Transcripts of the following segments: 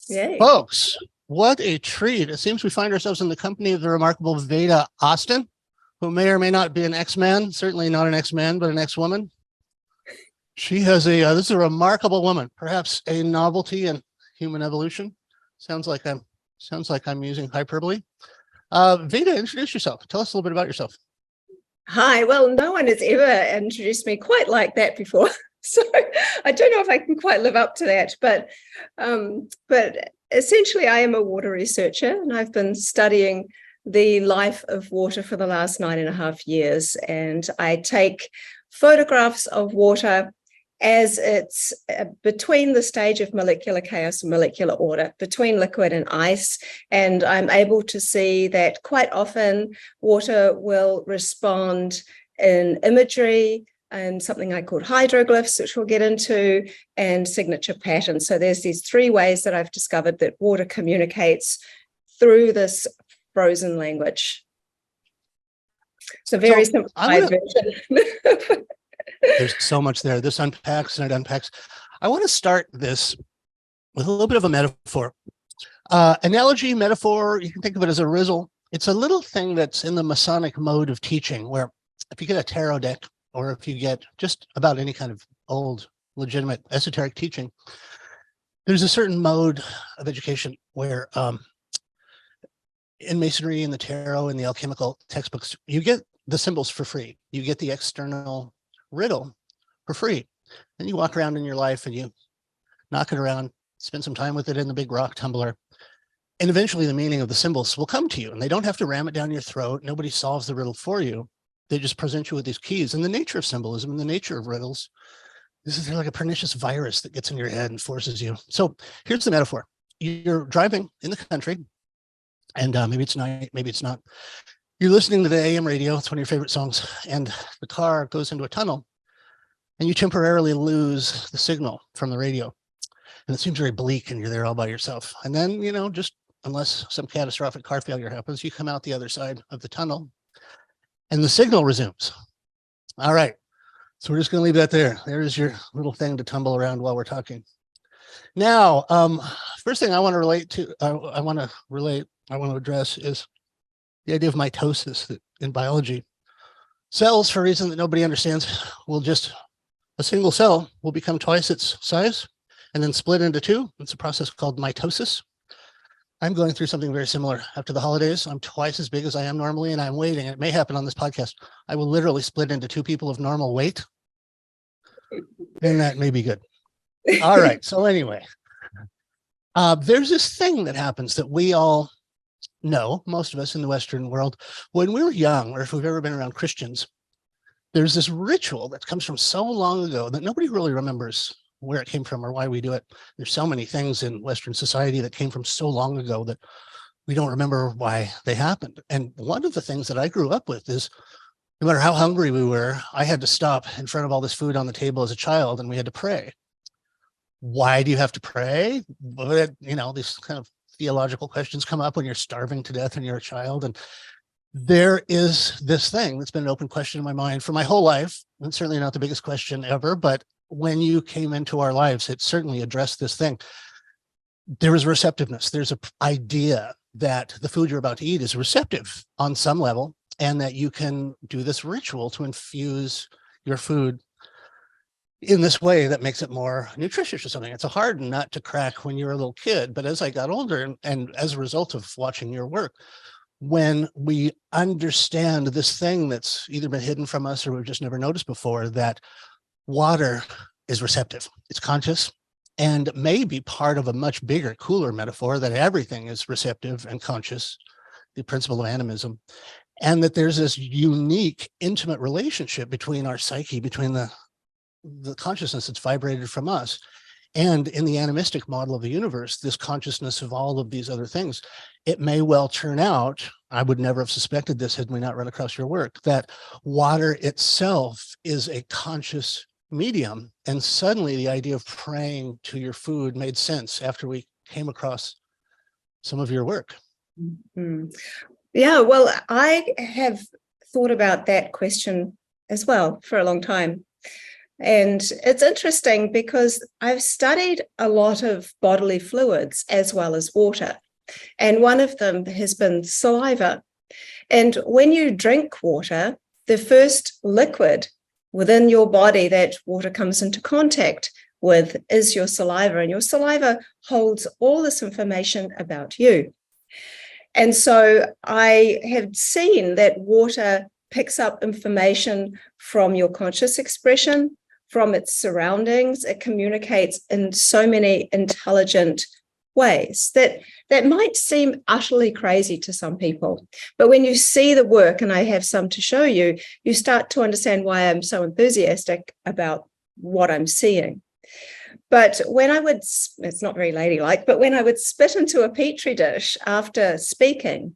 Yay. Folks, what a treat. It seems we find ourselves in the company of the remarkable Veda Austin, who may or may not be an X-Man, certainly not an X-Man, but an X-woman. She has this is a remarkable woman, perhaps a novelty in human evolution. Sounds like I'm using hyperbole. Veda, introduce yourself. Tell us a little bit about yourself. Hi. Well, no one has ever introduced me quite like that before. So I don't know if I can quite live up to that, but essentially I am a water researcher, and I've been studying the life of water for the last 9.5 years. And I take photographs of water as it's between the stage of molecular chaos and molecular order, between liquid and ice. And I'm able to see that quite often water will respond in imagery and something I call hydroglyphs, which we'll get into, and signature patterns. So there's these 3 ways that I've discovered that water communicates through this frozen language. It's a very simplified version. There's so much there. This unpacks and it unpacks. I want to start this with a little bit of a metaphor. Analogy, metaphor, you can think of it as a riddle. It's a little thing that's in the Masonic mode of teaching, where if you get a tarot deck, or if you get just about any kind of old, legitimate, esoteric teaching, there's a certain mode of education where in Masonry and the tarot and the alchemical textbooks, you get the symbols for free. You get the external riddle for free. Then you walk around in your life and you knock it around, spend some time with it in the big rock tumbler. And eventually the meaning of the symbols will come to you, and they don't have to ram it down your throat. Nobody solves the riddle for you. They just present you with these keys. And the nature of symbolism and the nature of riddles, this is like a pernicious virus that gets in your head and forces you. So here's the metaphor. You're driving in the country, and maybe it's night, maybe it's not. You're listening to the AM radio, it's one of your favorite songs, and the car goes into a tunnel, and you temporarily lose the signal from the radio. And it seems very bleak, and you're there all by yourself. And then, just unless some catastrophic car failure happens, you come out the other side of the tunnel, and the signal resumes. All right. So we're just going to leave that there. There's your little thing to tumble around while we're talking. Now, first thing I want to address is the idea of mitosis, that in biology, cells, for a reason that nobody understands, a single cell will become twice its size and then split into 2. It's a process called mitosis. I'm going through something very similar after the holidays. I'm twice as big as I am normally, and I'm waiting. It may happen on this podcast. I will literally split into 2 people of normal weight, and that may be good. All right. So anyway, there's this thing that happens that we all know, most of us in the Western world, when we were young, or if we've ever been around Christians, there's this ritual that comes from so long ago that nobody really remembers where it came from or why we do it. There's so many things in Western society that came from so long ago that we don't remember why they happened. And one of the things that I grew up with is, no matter how hungry we were, I had to stop in front of all this food on the table as a child, and we had to pray. Why do you have to pray? These kind of theological questions come up when you're starving to death and you're a child. And there is this thing that's been an open question in my mind for my whole life. And certainly not the biggest question ever, but when you came into our lives, it certainly addressed this thing. There is receptiveness. There's an idea that the food you're about to eat is receptive on some level, and that you can do this ritual to infuse your food in this way that makes it more nutritious or something. It's a hard nut to crack when you're a little kid, but as I got older, and as a result of watching your work, when we understand this thing that's either been hidden from us or we've just never noticed before, that water is receptive, it's conscious, and may be part of a much bigger, cooler metaphor that everything is receptive and conscious, the principle of animism, and that there's this unique, intimate relationship between our psyche, between the consciousness that's vibrated from us, and in the animistic model of the universe, this consciousness of all of these other things. It may well turn out, I would never have suspected this had we not run across your work, that water itself is a conscious medium. And suddenly the idea of praying to your food made sense after we came across some of your work. Mm-hmm. Yeah, well, I have thought about that question as well for a long time. And it's interesting because I've studied a lot of bodily fluids as well as water. And one of them has been saliva. And when you drink water, the first liquid within your body that water comes into contact with is your saliva. And your saliva holds all this information about you. And so I have seen that water picks up information from your conscious expression, from its surroundings. It communicates in so many intelligent ways that might seem utterly crazy to some people. But when you see the work, and I have some to show you, you start to understand why I'm so enthusiastic about what I'm seeing. But when I would, it's not very ladylike, but when I would spit into a petri dish after speaking,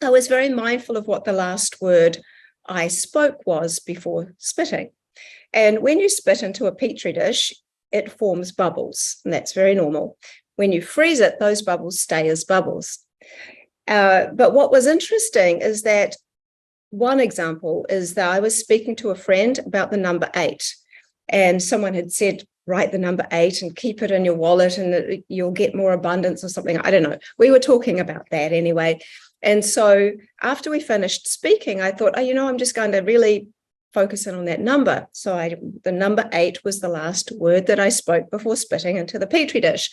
I was very mindful of what the last word I spoke was before spitting. And when you spit into a petri dish, it forms bubbles, and that's very normal. When you freeze it, those bubbles stay as bubbles. But what was interesting is that one example is that I was speaking to a friend about the number 8, and someone had said, write the number 8 and keep it in your wallet and you'll get more abundance or something. I don't know. We were talking about that anyway. And so after we finished speaking, I thought, I'm just going to really focus in on that number. So the number 8 was the last word that I spoke before spitting into the petri dish.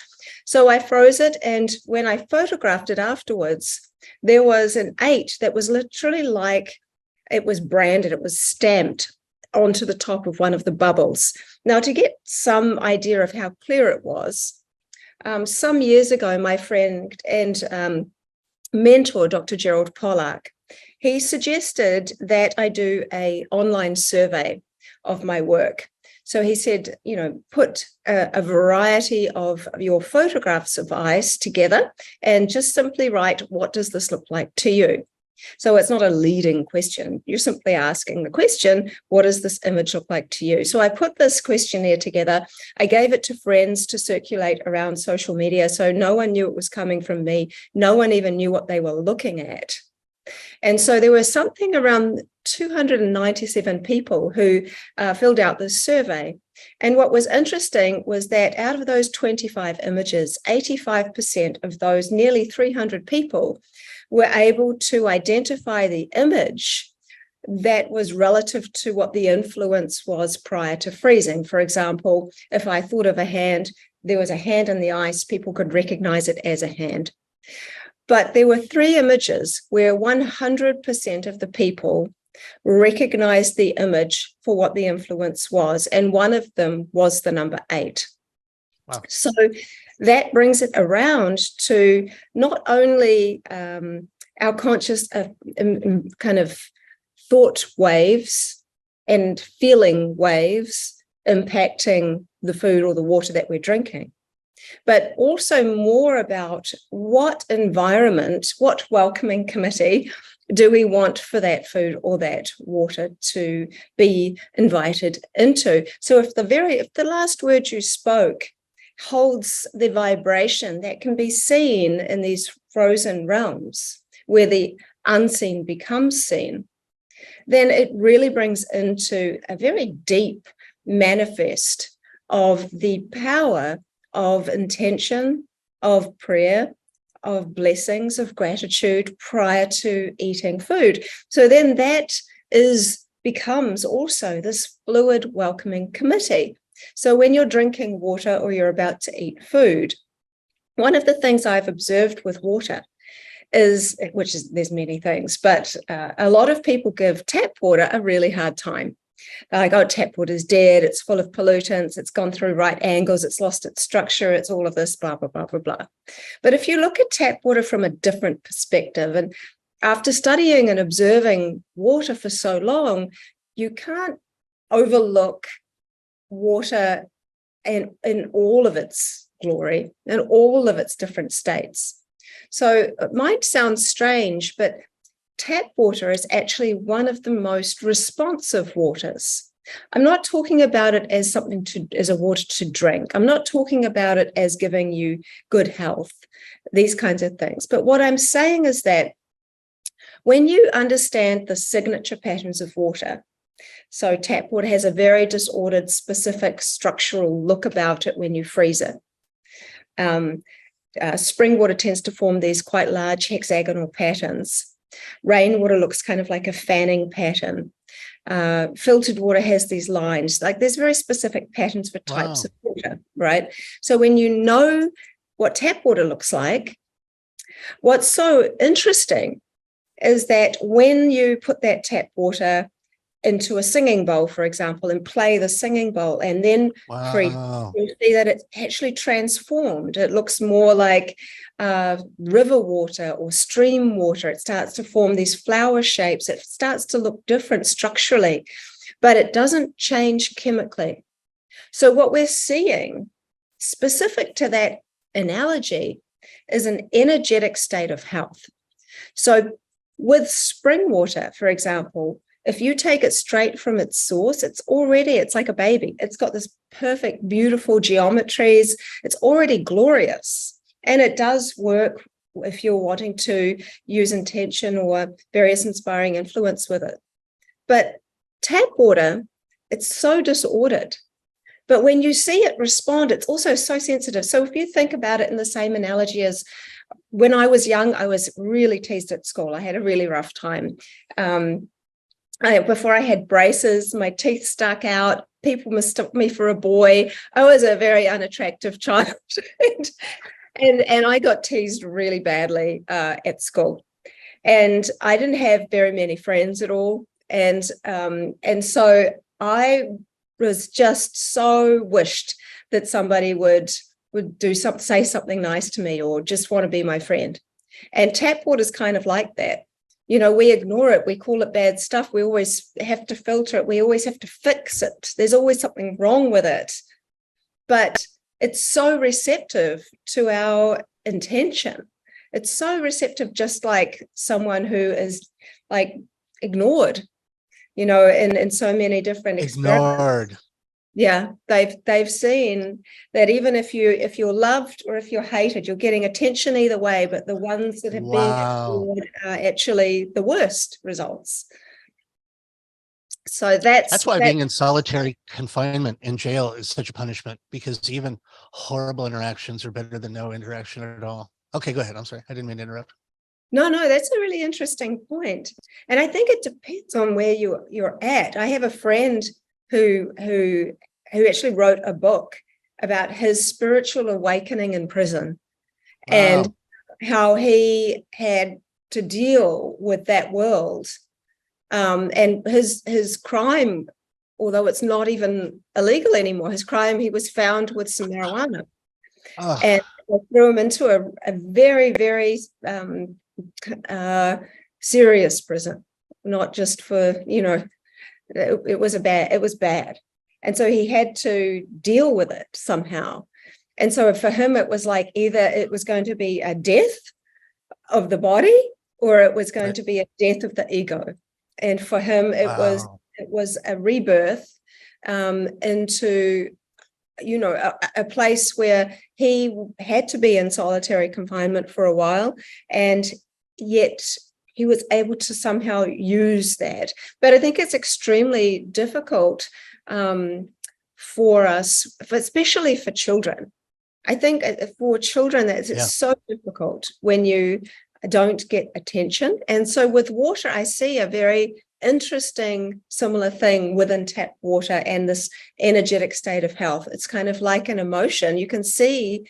So I froze it, and when I photographed it afterwards, there was an 8 that was literally like it was branded, it was stamped onto the top of one of the bubbles. Now, to get some idea of how clear it was, some years ago, my friend and mentor, Dr. Gerald Pollack, he suggested that I do an online survey of my work. So he said, put a variety of your photographs of ice together and just simply write, what does this look like to you? So it's not a leading question. You're simply asking the question, what does this image look like to you? So I put this questionnaire together. I gave it to friends to circulate around social media. So no one knew it was coming from me. No one even knew what they were looking at. And so there were something around 297 people who filled out this survey. And what was interesting was that out of those 25 images, 85% of those nearly 300 people were able to identify the image that was relative to what the influence was prior to freezing. For example, if I thought of a hand, there was a hand in the ice, people could recognize it as a hand. But there were 3 images where 100% of the people recognized the image for what the influence was, and one of them was the number 8. Wow. So that brings it around to not only our conscious kind of thought waves and feeling waves impacting the food or the water that we're drinking, but also more about what environment, what welcoming committee do we want for that food or that water to be invited into. So if the last word you spoke holds the vibration that can be seen in these frozen realms where the unseen becomes seen, then it really brings into a very deep manifest of the power of intention, of prayer, of blessings, of gratitude prior to eating food. So then that becomes also this fluid welcoming committee. So when you're drinking water or you're about to eat food, one of the things I've observed with water is, there's many things, but a lot of people give tap water a really hard time. They're like, oh, tap water is dead, it's full of pollutants, it's gone through right angles, it's lost its structure, it's all of this, blah, blah, blah, blah, blah. But if you look at tap water from a different perspective, and after studying and observing water for so long, you can't overlook water in all of its glory, in all of its different states. So it might sound strange, but tap water is actually one of the most responsive waters. I'm not talking about it as as a water to drink. I'm not talking about it as giving you good health, these kinds of things. But what I'm saying is that when you understand the signature patterns of water, So tap water has a very disordered, specific structural look about it when you freeze it. Spring water tends to form these quite large hexagonal patterns. Rainwater looks kind of like a fanning pattern. Filtered water has these lines. Like there's very specific patterns for types of water, right? So when you know what tap water looks like, what's so interesting is that when you put that tap water into a singing bowl, for example, and play the singing bowl and then freeze, you see that it's actually transformed. It looks more like river water or stream water. It starts to form these flower shapes. It starts to look different structurally, but it doesn't change chemically. So what we're seeing, specific to that analogy, is an energetic state of health. So with spring water, for example, if you take it straight from its source, it's like a baby. It's got this perfect, beautiful geometries. It's already glorious. And it does work if you're wanting to use intention or various inspiring influence with it. But tap water, it's so disordered. But when you see it respond, it's also so sensitive. So if you think about it in the same analogy as when I was young, I was really teased at school. I had a really rough time. Before I had braces, my teeth stuck out. People mistook me for a boy. I was a very unattractive child. and I got teased really badly at school. And I didn't have very many friends at all. And so I was just so wished that somebody would say something nice to me or just want to be my friend. And tap water is kind of like that. You know, we ignore it. We call it bad stuff. We always have to filter it. We always have to fix it. There's always something wrong with it. But it's so receptive to our intention. It's so receptive, just like someone who is like ignored, you know, in so many different experiments. Yeah, they've seen that even if you're loved or if you're hated, you're getting attention either way, but the ones that have been ignored are actually the worst results. So that's why being in solitary confinement in jail is such a punishment, because even horrible interactions are better than no interaction at all. Okay, go ahead. I'm sorry. I didn't mean to interrupt. No, that's a really interesting point. And I think it depends on where you're at. I have a friend who actually wrote a book about his spiritual awakening in prison. Wow. And how he had to deal with that world. And his crime, although it's not even illegal anymore, his crime, he was found with some marijuana. And they threw him into a very, very serious prison, not just for, you know, it was bad. And so he had to deal with it somehow. And so for him, it was like either it was going to be a death of the body or it was going to be a death of the ego. And for him, it was a rebirth into, you know, a place where he had to be in solitary confinement for a while, and yet he was able to somehow use that. But I think it's extremely difficult for us, especially for children. I think for children, it's so difficult when you don't get attention. And so with water, I see a very interesting similar thing within tap water and this energetic state of health. It's kind of like an emotion. You can see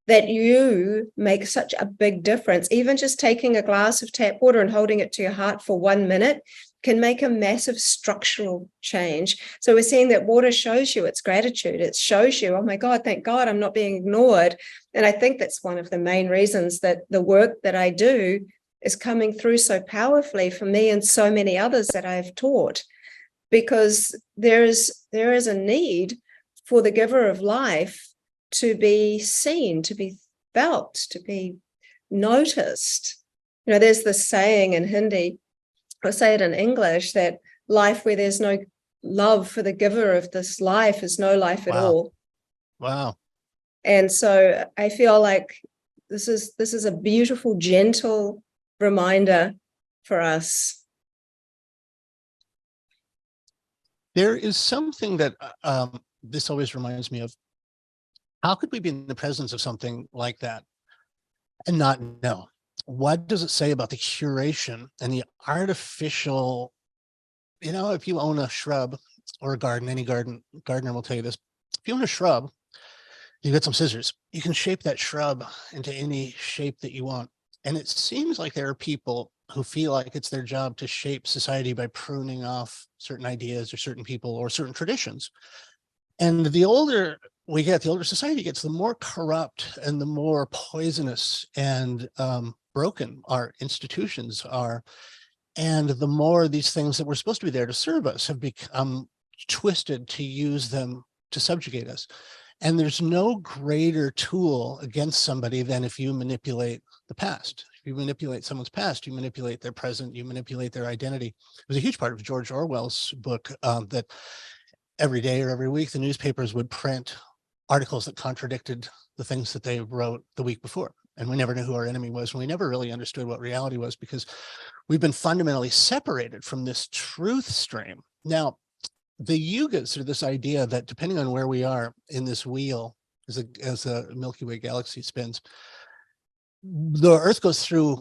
that you make such a big difference. Even just taking a glass of tap water and holding it to your heart for 1 minute can make a massive structural change. So we're seeing that water shows you its gratitude. It shows you, oh my God, thank God I'm not being ignored. And I think that's one of the main reasons that the work that I do is coming through so powerfully for me and so many others that I've taught, because there is a need for the giver of life to be seen, to be felt, to be noticed. You know, there's this saying in Hindi, I'll say it in English, that life where there's no love for the giver of this life is no life at all. Wow. And so I feel like this is a beautiful, gentle reminder for us. There is something that this always reminds me of. How could we be in the presence of something like that and not know? What does it say about the curation and the artificial, if you own a shrub or a garden, any gardener will tell you this. If you own a shrub, you get some scissors, you can shape that shrub into any shape that you want. And it seems like there are people who feel like it's their job to shape society by pruning off certain ideas or certain people or certain traditions. And the older we get, the older society gets, the more corrupt and the more poisonous and broken our institutions are. And the more these things that were supposed to be there to serve us have become twisted to use them to subjugate us. And there's no greater tool against somebody than if you manipulate the past. If you manipulate someone's past, you manipulate their present, you manipulate their identity. It was a huge part of George Orwell's book that every day or every week, the newspapers would print articles that contradicted the things that they wrote the week before. And we never knew who our enemy was. And we never really understood what reality was because we've been fundamentally separated from this truth stream. Now, the yugas are this idea that depending on where we are in this wheel, as a Milky Way galaxy spins, the Earth goes through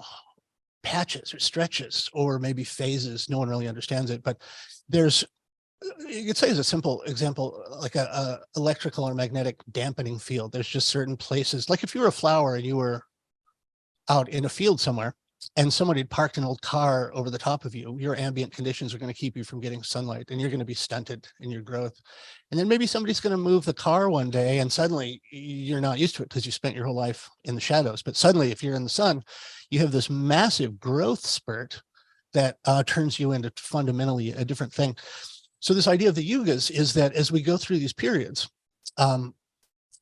patches or stretches or maybe phases. No one really understands it, but there's, you could say as a simple example, like a electrical or magnetic dampening field. There's just certain places, like if you were a flower and you were out in a field somewhere and somebody had parked an old car over the top of you, your ambient conditions are going to keep you from getting sunlight and you're going to be stunted in your growth. And then maybe somebody's going to move the car one day and suddenly you're not used to it because you spent your whole life in the shadows. But suddenly if you're in the sun, you have this massive growth spurt that turns you into fundamentally a different thing. So this idea of the yugas is that as we go through these periods,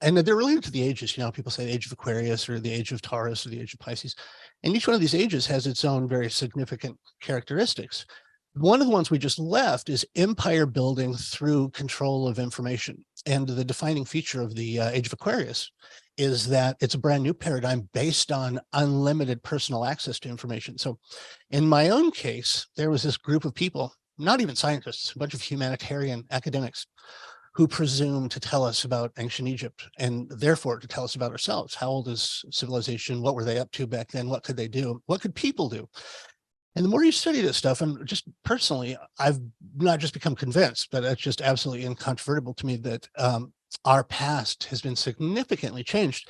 and they're related to the ages, people say the age of Aquarius or the age of Taurus or the age of Pisces. And each one of these ages has its own very significant characteristics. One of the ones we just left is empire building through control of information. And the defining feature of the age of Aquarius is that it's a brand new paradigm based on unlimited personal access to information. So in my own case, there was this group of people, not even scientists, a bunch of humanitarian academics who presume to tell us about ancient Egypt and therefore to tell us about ourselves. How old is civilization? What were they up to back then? What could they do? What could people do? And the more you study this stuff, and just personally, I've not just become convinced, but it's just absolutely incontrovertible to me that our past has been significantly changed,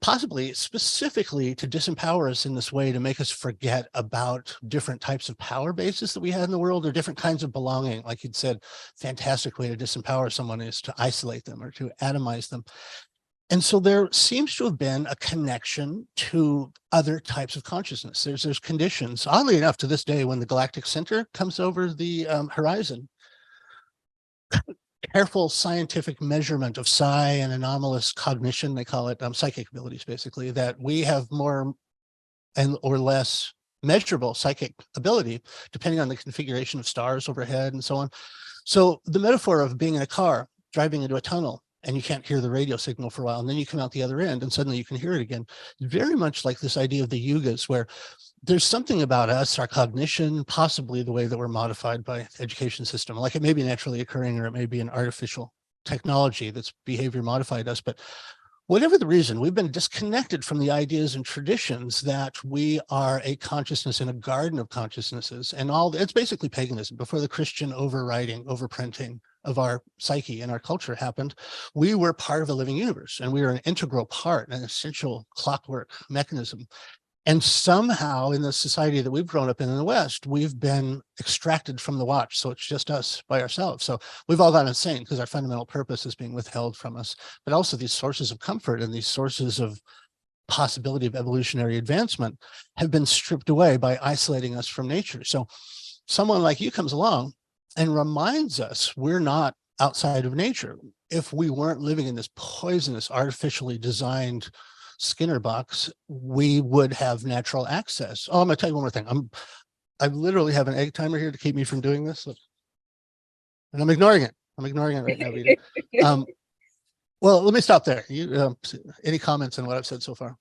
possibly specifically to disempower us in this way, to make us forget about different types of power bases that we had in the world, or different kinds of belonging. Like you'd said, fantastic way to disempower someone is to isolate them or to atomize them. And so there seems to have been a connection to other types of consciousness. There's conditions, oddly enough, to this day, when the galactic center comes over the horizon, careful scientific measurement of psi and anomalous cognition, they call it psychic abilities, basically, that we have more and or less measurable psychic ability, depending on the configuration of stars overhead and so on. So the metaphor of being in a car, driving into a tunnel, and you can't hear the radio signal for a while, and then you come out the other end and suddenly you can hear it again. Very much like this idea of the yugas, where there's something about us, our cognition, possibly the way that we're modified by the education system. Like it may be naturally occurring, or it may be an artificial technology that's behavior modified us. But whatever the reason, we've been disconnected from the ideas and traditions that we are a consciousness in a garden of consciousnesses, and it's basically paganism. Before the Christian overwriting, overprinting of our psyche and our culture happened, we were part of a living universe, and we were an integral part, an essential clockwork mechanism. And somehow in the society that we've grown up in the West, we've been extracted from the watch. So it's just us by ourselves. So we've all gone insane because our fundamental purpose is being withheld from us. But also these sources of comfort and these sources of possibility of evolutionary advancement have been stripped away by isolating us from nature. So someone like you comes along and reminds us we're not outside of nature. If we weren't living in this poisonous, artificially designed Skinner box, we would have natural access. Oh, I'm gonna tell you one more thing. I literally have an egg timer here to keep me from doing this. Look. And I'm ignoring it. I'm ignoring it right now, Veda. Well, let me stop there. You any comments on what I've said so far?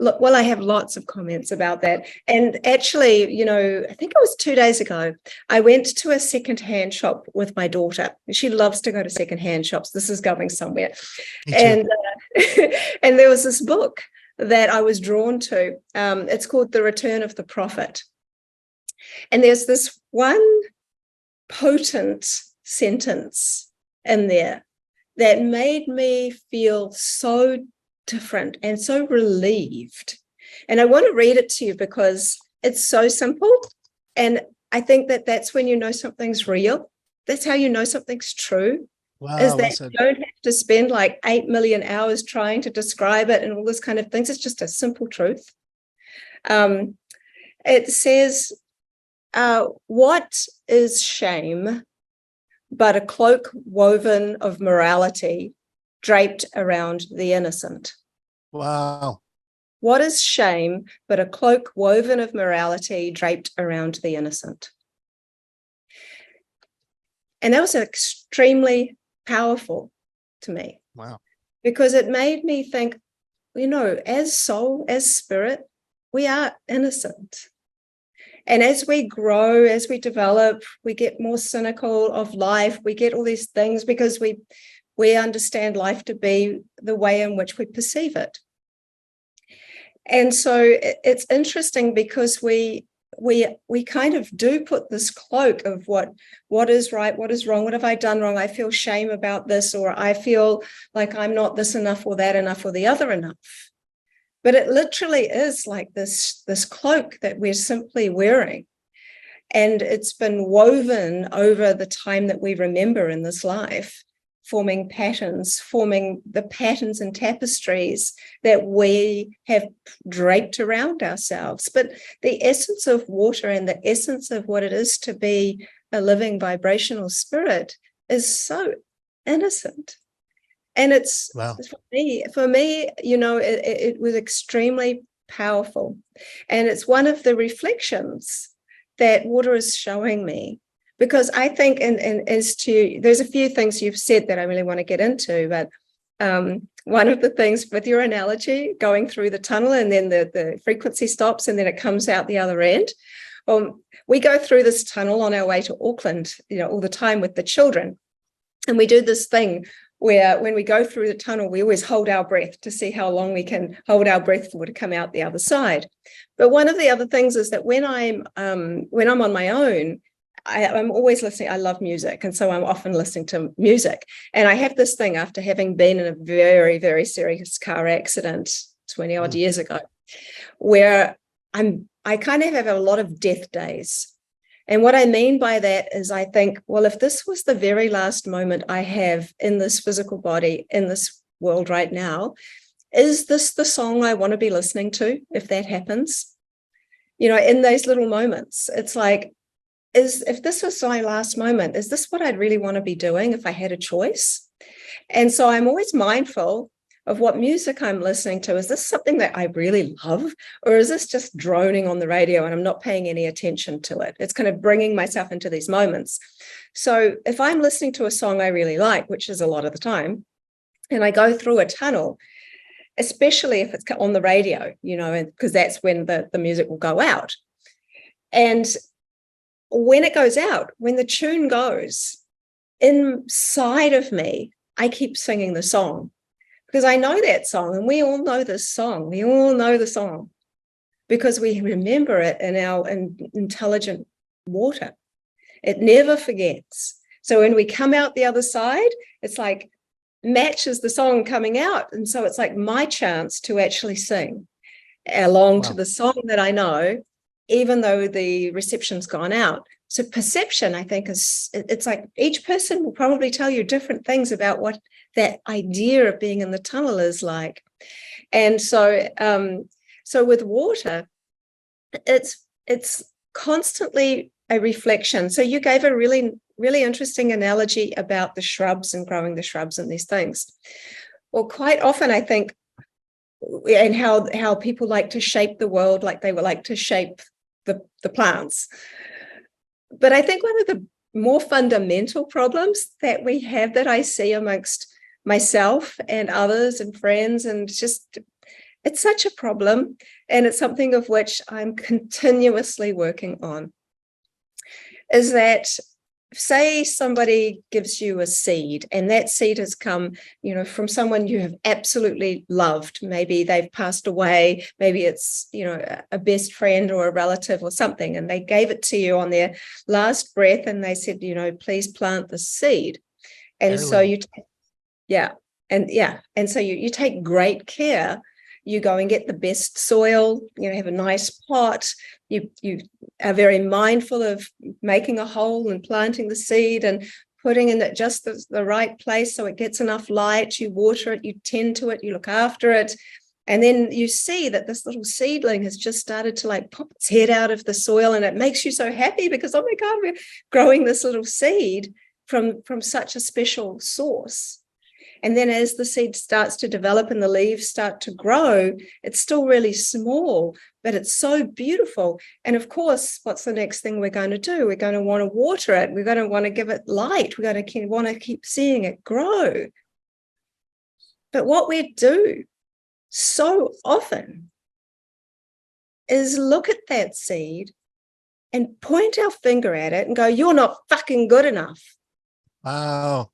Look, well, I have lots of comments about that. And actually, I think it was 2 days ago, I went to a secondhand shop with my daughter. She loves to go to secondhand shops. This is going somewhere. And and there was this book that I was drawn to. It's called The Return of the Prophet. And there's this one potent sentence in there that made me feel so different and so relieved. And I want to read it to you because it's so simple. And I think that that's when you know something's real. That's how you know something's true. Wow, is that you don't have to spend like 8 million hours trying to describe it and all this kind of things. It's just a simple truth. It says, what is shame but a cloak woven of morality draped around the innocent? Wow. What is shame but a cloak woven of morality draped around the innocent? And that was extremely powerful to me. Wow. Because it made me think, as soul, as spirit, we are innocent. And as we grow, as we develop, we get more cynical of life. We get all these things because we understand life to be the way in which we perceive it. And so it's interesting because we kind of do put this cloak of what is right, what is wrong, what have I done wrong? I feel shame about this, or I feel like I'm not this enough or that enough or the other enough. But it literally is like this cloak that we're simply wearing. And it's been woven over the time that we remember in this life, forming the patterns and tapestries that we have draped around ourselves. But the essence of water and the essence of what it is to be a living vibrational spirit is so innocent. And it's, wow, for me, it was extremely powerful. And it's one of the reflections that water is showing me. Because I think, there's a few things you've said that I really want to get into, but one of the things with your analogy, going through the tunnel and then the frequency stops and then it comes out the other end. Well, we go through this tunnel on our way to Auckland, all the time with the children. And we do this thing where when we go through the tunnel, we always hold our breath to see how long we can hold our breath for to come out the other side. But one of the other things is that when I'm on my own, I'm always listening. I love music. And so I'm often listening to music. And I have this thing after having been in a very, very serious car accident 20 odd years ago, where I kind of have a lot of death days. And what I mean by that is I think, well, if this was the very last moment I have in this physical body, in this world right now, is this the song I want to be listening to if that happens? In those little moments, it's like, if this was my last moment, is this what I'd really want to be doing if I had a choice? And so I'm always mindful of what music I'm listening to. Is this something that I really love? Or is this just droning on the radio and I'm not paying any attention to it? It's kind of bringing myself into these moments. So if I'm listening to a song I really like, which is a lot of the time, and I go through a tunnel, especially if it's on the radio, because that's when the music will go out. And when it goes out, when the tune goes, inside of me, I keep singing the song because I know that song, and we all know this song. We all know the song because we remember it in our intelligent water. It never forgets. So when we come out the other side, it's like matches the song coming out. And so it's like my chance to actually sing along to the song that I know, even though the reception's gone out. So perception, I think, it's like each person will probably tell you different things about what that idea of being in the tunnel is like. And so with water, it's constantly a reflection. So you gave a really, really interesting analogy about the shrubs and growing the shrubs and these things. Well, quite often I think, and how people like to shape the world like they would like to shape the plants. But I think one of the more fundamental problems that we have, that I see amongst myself and others and friends, and just it's such a problem, and it's something of which I'm continuously working on, is that, say somebody gives you a seed, and that seed has come, from someone you have absolutely loved. Maybe they've passed away, maybe it's, a best friend or a relative or something, and they gave it to you on their last breath, and they said, please plant the seed. And so you, and so you take great care. You go and get the best soil, have a nice pot. You are very mindful of making a hole and planting the seed and putting in it just the right place so it gets enough light. You water it, you tend to it, you look after it. And then you see that this little seedling has just started to like pop its head out of the soil, and it makes you so happy because, oh my God, we're growing this little seed from such a special source. And then as the seed starts to develop and the leaves start to grow, it's still really small, but it's so beautiful. And of course, what's the next thing we're going to do? We're going to want to water it. We're going to want to give it light. We're going to want to keep seeing it grow. But what we do so often is look at that seed and point our finger at it and go, you're not fucking good enough. Wow.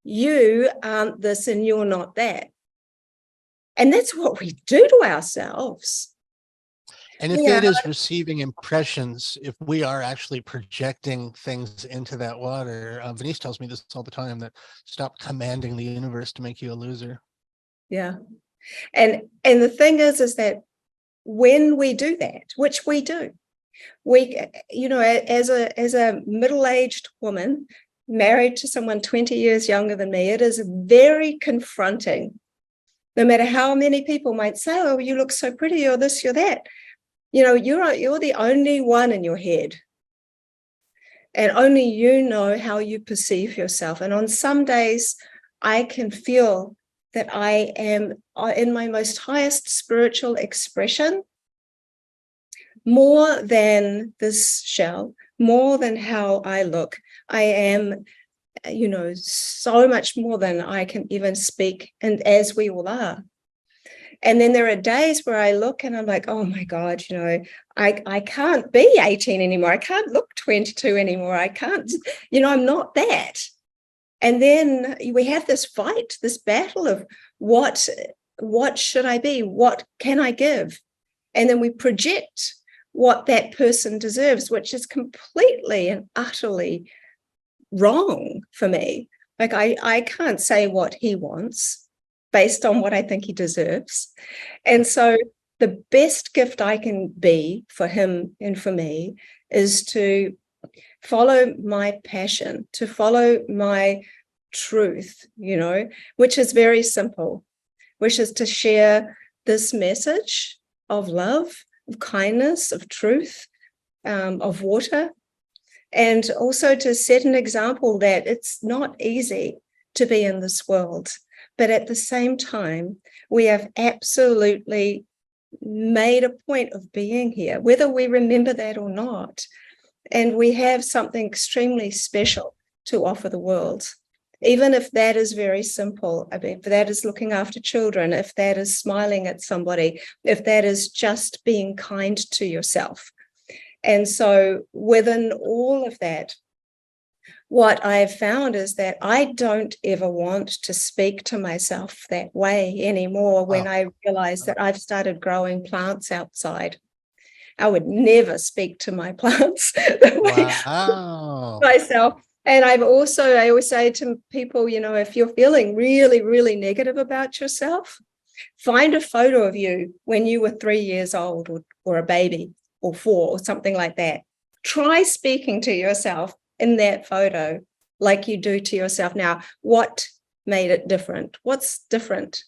You aren't this and you're not that. And that's what we do to ourselves. And if it is receiving impressions, if we are actually projecting things into that water, Venice tells me this all the time, that stop commanding the universe to make you a loser. Yeah. And the thing is that when we do that, which we do, we, as a middle-aged woman, married to someone 20 years younger than me, it is very confronting. No matter how many people might say, oh, you look so pretty, or this, you're that. You're the only one in your head. And only you know how you perceive yourself. And on some days, I can feel that I am in my most highest spiritual expression, more than this shell, more than how I look. I am, so much more than I can even speak, and as we all are. And then there are days where I look and I'm like, oh my God, I can't be 18 anymore. I can't look 22 anymore. I can't, I'm not that. And then we have this fight, this battle of what should I be? What can I give? And then we project what that person deserves, which is completely and utterly wrong for me. Like I can't say what he wants based on what I think he deserves. And so the best gift I can be for him and for me is to follow my passion, to follow my truth, which is very simple, which is to share this message of love, of kindness, of truth, of water, and also to set an example that it's not easy to be in this world. But at the same time, we have absolutely made a point of being here, whether we remember that or not. And we have something extremely special to offer the world, even if that is very simple. I mean, if that is looking after children, if that is smiling at somebody, if that is just being kind to yourself. And so within all of that, what I have found is that I don't ever want to speak to myself that way anymore. When I realized that I've started growing plants outside, I would never speak to my plants that way myself. And I always say to people, if you're feeling really, really negative about yourself, find a photo of you when you were 3 years old or a baby or 4 or something like that. Try speaking to yourself in that photo like you do to yourself now. What made it different? What's different?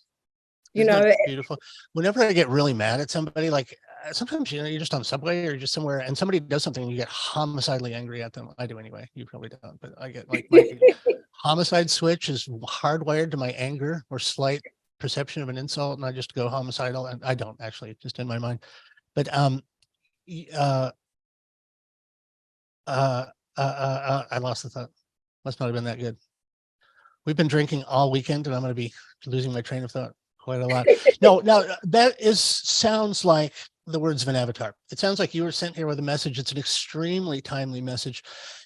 Isn't that beautiful? Whenever I get really mad at somebody, like sometimes, you're just on the subway or just somewhere and somebody does something and you get homicidally angry at them. I do anyway. You probably don't, but I get like my homicide switch is hardwired to my anger or slight perception of an insult. And I just go homicidal, and I don't actually, just in my mind. But I lost the thought. Must not have been that good. We've been drinking all weekend and I'm going to be losing my train of thought. quite a lot. No, that sounds like the words of an avatar. It sounds like you were sent here with a message. It's an extremely timely message.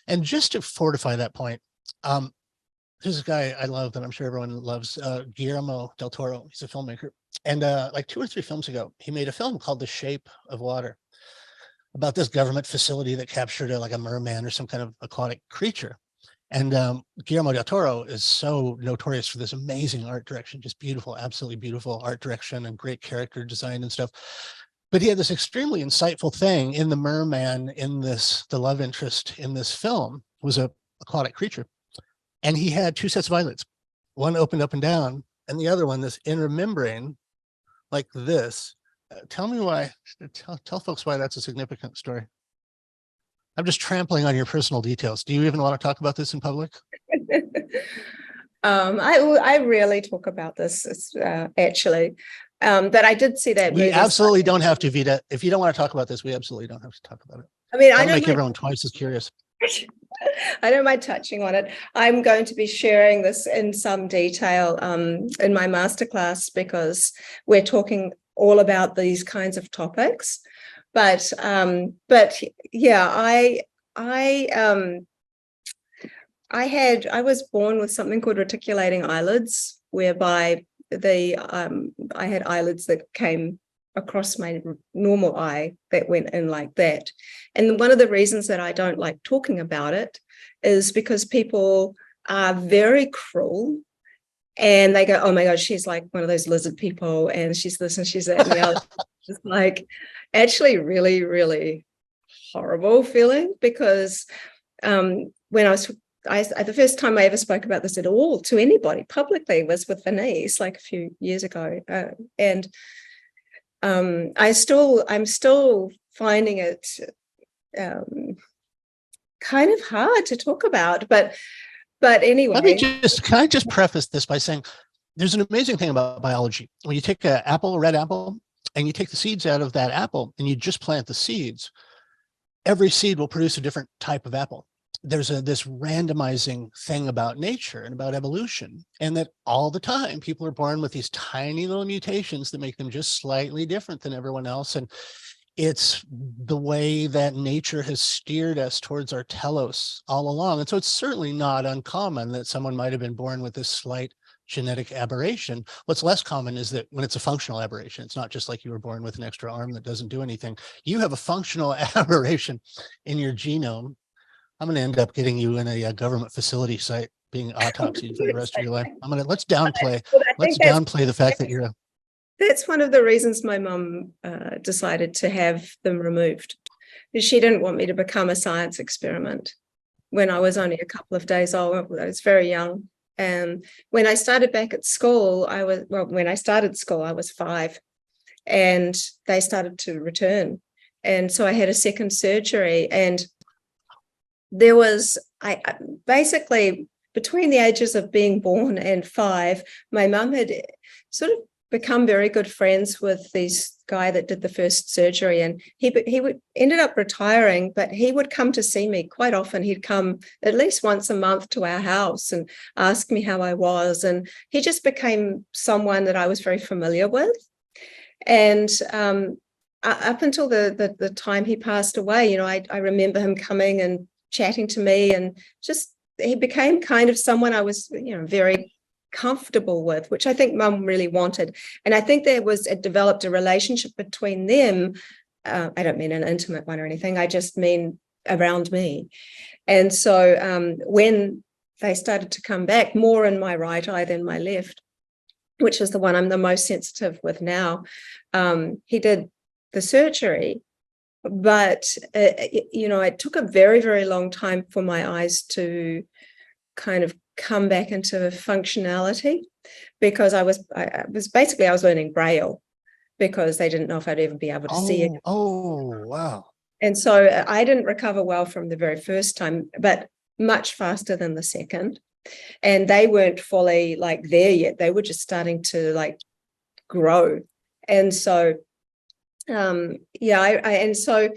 And just to fortify that point, there's a guy I love that I'm sure everyone loves, Guillermo del Toro. He's a filmmaker. And like 2 or 3 films ago, he made a film called The Shape of Water about this government facility that captured like a merman or some kind of aquatic creature. And Guillermo del Toro is so notorious for this amazing art direction, just beautiful, absolutely beautiful art direction and great character design and stuff. But he had this extremely insightful thing in the merman, the love interest in this film was a aquatic creature. And he had 2 sets of eyelids. One opened up and down, and the other one, this inner membrane, like this. Tell me why, tell folks why that's a significant story. I'm just trampling on your personal details. Do you even want to talk about this in public? I rarely talk about this, actually. But I did see that. We absolutely don't have to, Veda. If you don't want to talk about this, we absolutely don't have to talk about it. I mean, I don't make everyone twice as curious. I don't mind touching on it. I'm going to be sharing this in some detail in my masterclass, because we're talking all about these kinds of topics. But yeah, I was born with something called reticulating eyelids, whereby I had eyelids that came across my normal eye that went in like that. And one of the reasons that I don't like talking about it is because people are very cruel, and they go, oh my God, she's like one of those lizard people, and she's this and she's that and the other. It's like actually really, really horrible feeling, because when the first time I ever spoke about this at all to anybody publicly was with Venice, like a few years ago. And I'm still finding it kind of hard to talk about, but anyway. Can I just preface this by saying there's an amazing thing about biology. When you take an apple, a red apple, and you take the seeds out of that apple and you just plant the seeds, every seed will produce a different type of apple. There's this randomizing thing about nature and about evolution, and that all the time people are born with these tiny little mutations that make them just slightly different than everyone else. And it's the way that nature has steered us towards our telos all along. And so it's certainly not uncommon that someone might have been born with this slight genetic aberration. What's less common is that when it's a functional aberration, it's not just like you were born with an extra arm that doesn't do anything. You have a functional aberration in your genome. I'm going to end up getting you in a government facility site being autopsied for the rest of your life. Let's downplay the fact that you're That's one of the reasons my mum decided to have them removed. She didn't want me to become a science experiment when I was only a couple of days old. I was very young. And when I started back at school, I was 5, and they started to return. And so I had a second surgery, and there was, I basically, between the ages of being born and 5, my mum had sort of become very good friends with this guy that did the first surgery, and he ended up retiring, but he would come to see me quite often. He'd come at least once a month to our house and ask me how I was, and he just became someone that I was very familiar with. And up until the time he passed away, you know, I remember him coming and chatting to me, and just he became kind of someone I was, you know, very comfortable with, which I think Mum really wanted. And I think there was developed a relationship between them. I don't mean an intimate one or anything. I just mean around me. And so when they started to come back more in my right eye than my left, which is the one I'm the most sensitive with now, he did the surgery. But, you know, it took a very, very long time for my eyes to kind of come back into functionality, because I was learning Braille, because they didn't know if I'd ever be able to see it. Oh, wow. And so I didn't recover well from the very first time, but much faster than the second. And they weren't fully like there yet. They were just starting to like grow. And so, and so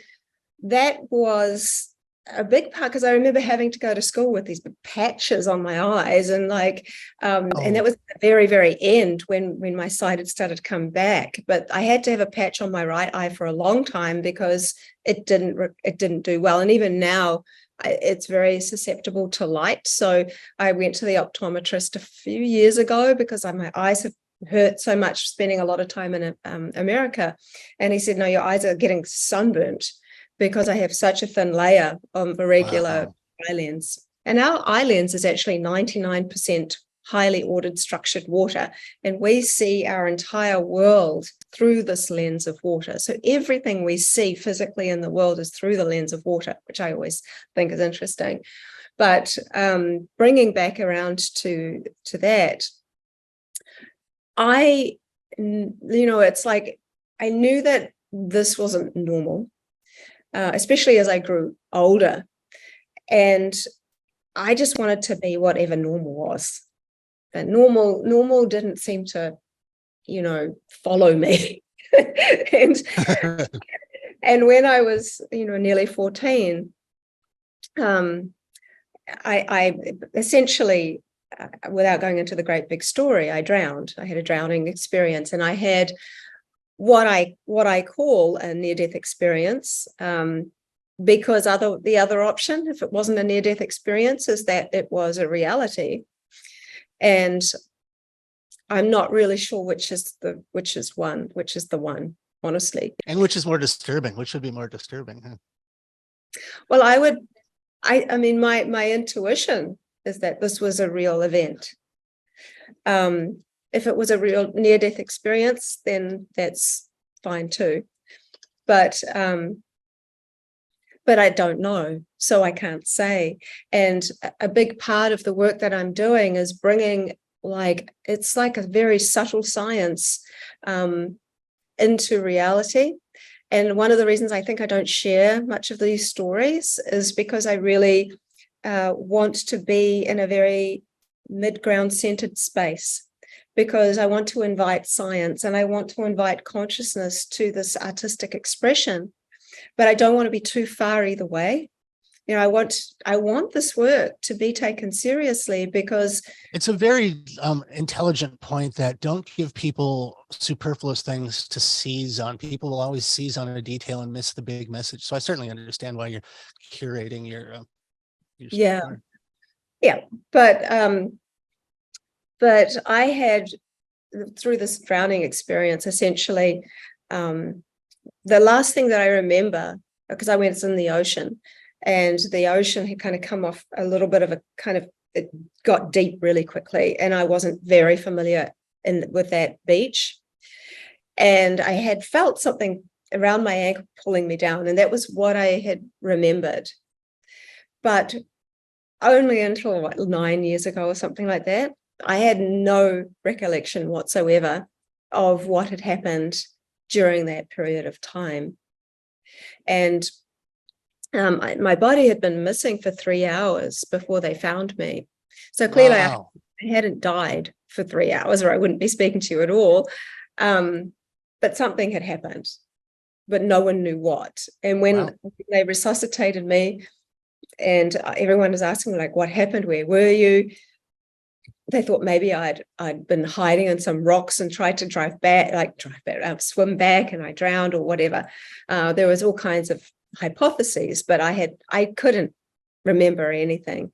that was a big part, because I remember having to go to school with these patches on my eyes, and and that was at the very, very end when my sight had started to come back. But I had to have a patch on my right eye for a long time because it didn't do well. And even now, it's very susceptible to light. So I went to the optometrist a few years ago because my eyes have hurt so much spending a lot of time in America. And he said, no, your eyes are getting sunburnt because I have such a thin layer of irregular eye lens. And our eye lens is actually 99% highly ordered structured water. And we see our entire world through this lens of water. So everything we see physically in the world is through the lens of water, which I always think is interesting. But bringing back around to that, it's like I knew that this wasn't normal. Especially as I grew older. And I just wanted to be whatever normal was. But normal didn't seem to, follow me. and when I was, nearly 14, I essentially, without going into the great big story, I drowned. I had a drowning experience, and I had what I call a near-death experience, because the other option, if it wasn't a near-death experience, is that it was a reality. And I'm not really sure which is the one, honestly. And which is more disturbing? Which would be more disturbing? Huh? Well, I mean, my intuition is that this was a real event. If it was a real near-death experience, then that's fine too. But I don't know, so I can't say. And a big part of the work that I'm doing is bringing, it's like a very subtle science into reality. And one of the reasons I think I don't share much of these stories is because I really want to be in a very mid-ground centered space, because I want to invite science and I want to invite consciousness to this artistic expression, but I don't want to be too far either way. I want this work to be taken seriously, because it's a very intelligent point that don't give people superfluous things to seize on. People will always seize on a detail and miss the big message. So I certainly understand why you're curating your story. Yeah, but I had, through this drowning experience, essentially, the last thing that I remember, because I went in the ocean, and the ocean had kind of come off a little bit of it got deep really quickly, and I wasn't very familiar with that beach. And I had felt something around my ankle pulling me down, and that was what I had remembered. But only until 9 years ago or something like that, I had no recollection whatsoever of what had happened during that period of time. And my body had been missing for 3 hours before they found me. So clearly I hadn't died for 3 hours, or I wouldn't be speaking to you at all. But something had happened, but no one knew what. And when they resuscitated me, and everyone was asking me, what happened? Where were you? They thought maybe I'd been hiding in some rocks and tried to swim back, and I drowned or whatever. There was all kinds of hypotheses, but I couldn't remember anything.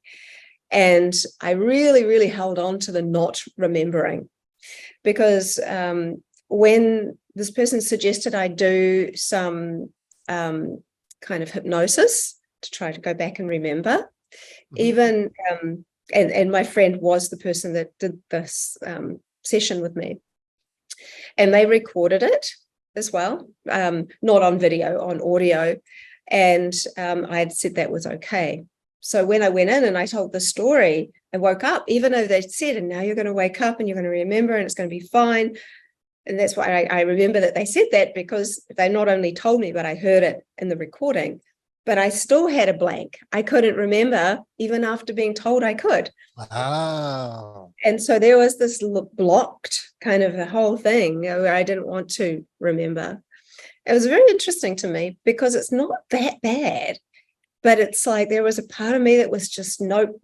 And I really, really held on to the not remembering, because when this person suggested I do some kind of hypnosis to try to go back and remember, even and my friend was the person that did this session with me, and they recorded it as well, not on video, on audio, and I had said that was okay. So when I went in and I told the story, I woke up, even though they said, and now you're going to wake up and you're going to remember and it's going to be fine. And that's why I remember that they said that, because they not only told me, but I heard it in the recording. But I still had a blank. I couldn't remember even after being told I could. Wow. And so there was this blocked kind of the whole thing where I didn't want to remember. It was very interesting to me, because it's not that bad, but it's like there was a part of me that was just no.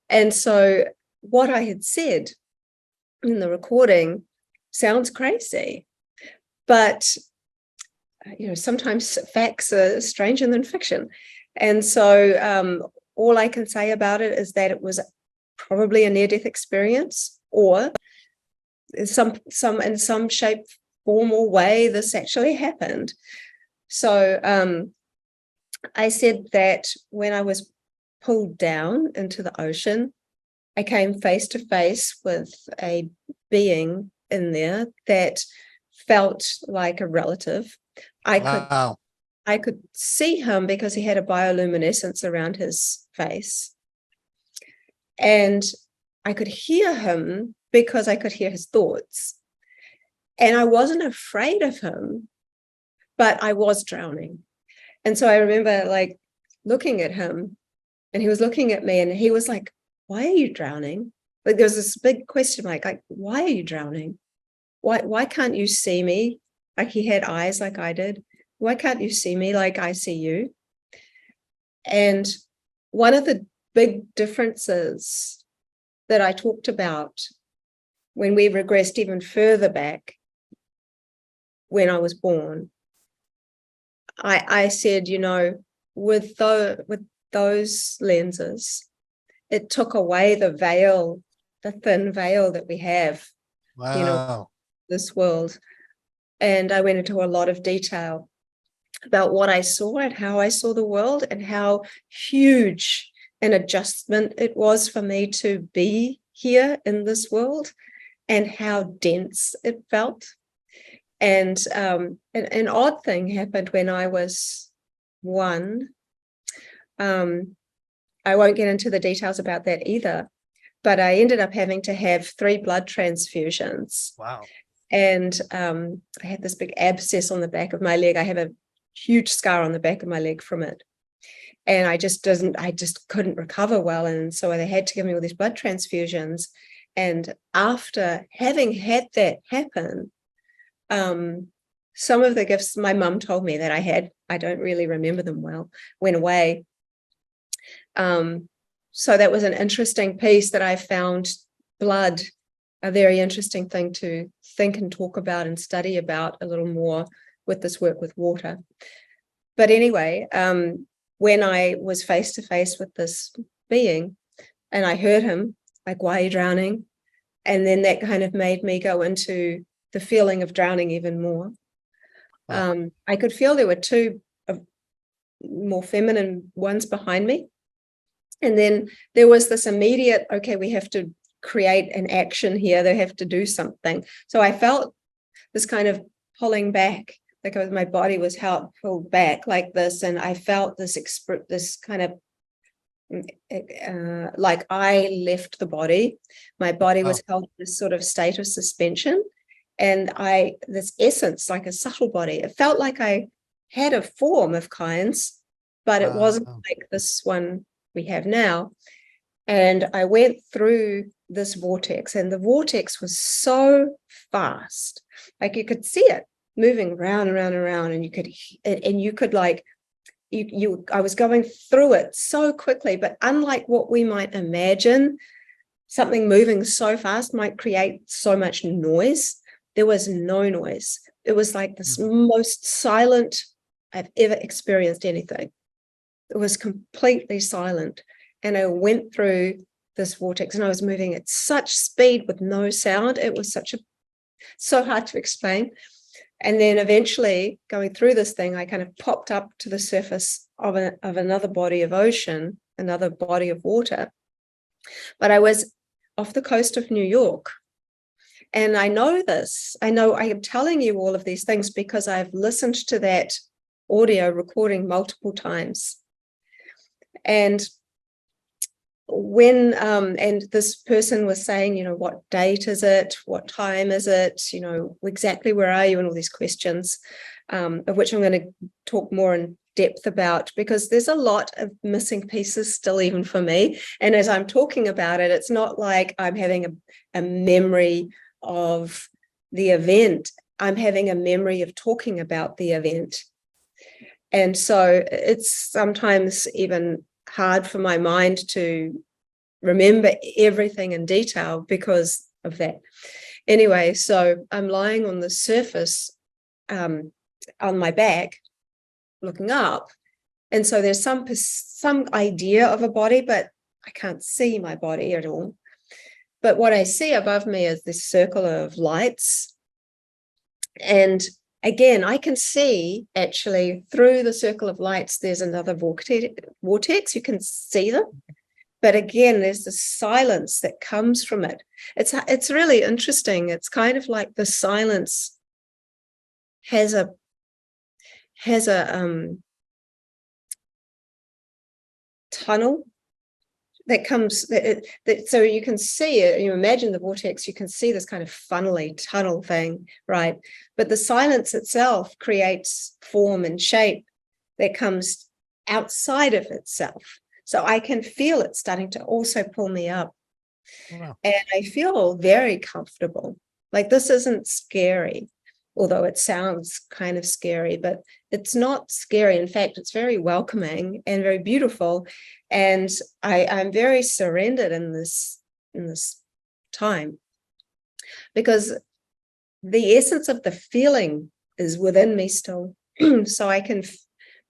And so what I had said in the recording sounds crazy, but sometimes facts are stranger than fiction. And so all I can say about it is that it was probably a near-death experience, or in some shape, form, or way this actually happened. So I said that when I was pulled down into the ocean, I came face to face with a being in there that felt like a relative. Wow. I could see him because he had a bioluminescence around his face. And I could hear him because I could hear his thoughts. And I wasn't afraid of him, but I was drowning. And so I remember like looking at him, and he was looking at me, and he was like, "Why are you drowning?" Like there was this big question mark, like, "Why are you drowning? Why can't you see me?" Like he had eyes like I did. "Why can't you see me like I see you?" And one of the big differences that I talked about when we regressed even further back, when I was born, I said, with those lenses, it took away the veil, the thin veil that we have, Wow. this world. And I went into a lot of detail about what I saw and how I saw the world, and how huge an adjustment it was for me to be here in this world, and how dense it felt. And an odd thing happened when I was 1. I won't get into the details about that either, but I ended up having to have 3 blood transfusions. Wow. And I had this big abscess on the back of my leg. I have a huge scar on the back of my leg from it. And I just couldn't recover well. And so they had to give me all these blood transfusions. And after having had that happen, some of the gifts my mum told me that I had, I don't really remember them well, went away. So that was an interesting piece that I found blood a very interesting thing to think and talk about and study about a little more with this work with water. But anyway, when I was face to face with this being and I heard him, like, "Why are you drowning?" And then that kind of made me go into the feeling of drowning even more. Wow. I could feel there were 2 more feminine ones behind me. And then there was this immediate, okay, we have to create an action here. They have to do something. So I felt this kind of pulling back, like my body was pulled back like this. And I felt this kind of like I left the body. My body was held in this sort of state of suspension. And this essence, like a subtle body, it felt like I had a form of kinds, but it wasn't like this one we have now. And I went through this vortex, and the vortex was so fast, like you could see it moving round and round and round, and you could like, I was going through it so quickly. But unlike what we might imagine, something moving so fast might create so much noise. There was no noise. It was like this most silent I've ever experienced anything. It was completely silent. And I went through this vortex, and I was moving at such speed with no sound. It was so hard to explain. And then eventually going through this thing, I kind of popped up to the surface of another body of ocean, another body of water. But I was off the coast of New York. And I know this. I am telling you all of these things because I've listened to that audio recording multiple times. And when and this person was saying, what date is it? What time is it? Exactly where are you? And all these questions, of which I'm going to talk more in depth about, because there's a lot of missing pieces still, even for me. And as I'm talking about it, it's not like I'm having a memory of the event. I'm having a memory of talking about the event. And so it's sometimes even hard for my mind to remember everything in detail because of that. Anyway, so I'm lying on the surface on my back, looking up. And so there's some idea of a body, but I can't see my body at all. But what I see above me is this circle of lights. And again, I can see actually through the circle of lights, there's another vortex. You can see them. But again, there's the silence that comes from it. It's really interesting. It's kind of like the silence has a tunnel that comes, so you can see it. You imagine the vortex, you can see this kind of funnely tunnel thing, right? But the silence itself creates form and shape that comes outside of itself. So I can feel it starting to also pull me up. Wow. And I feel very comfortable. Like, this isn't scary, although it sounds kind of scary, but it's not scary. In fact, it's very welcoming and very beautiful. And I'm very surrendered in this time, because the essence of the feeling is within me still.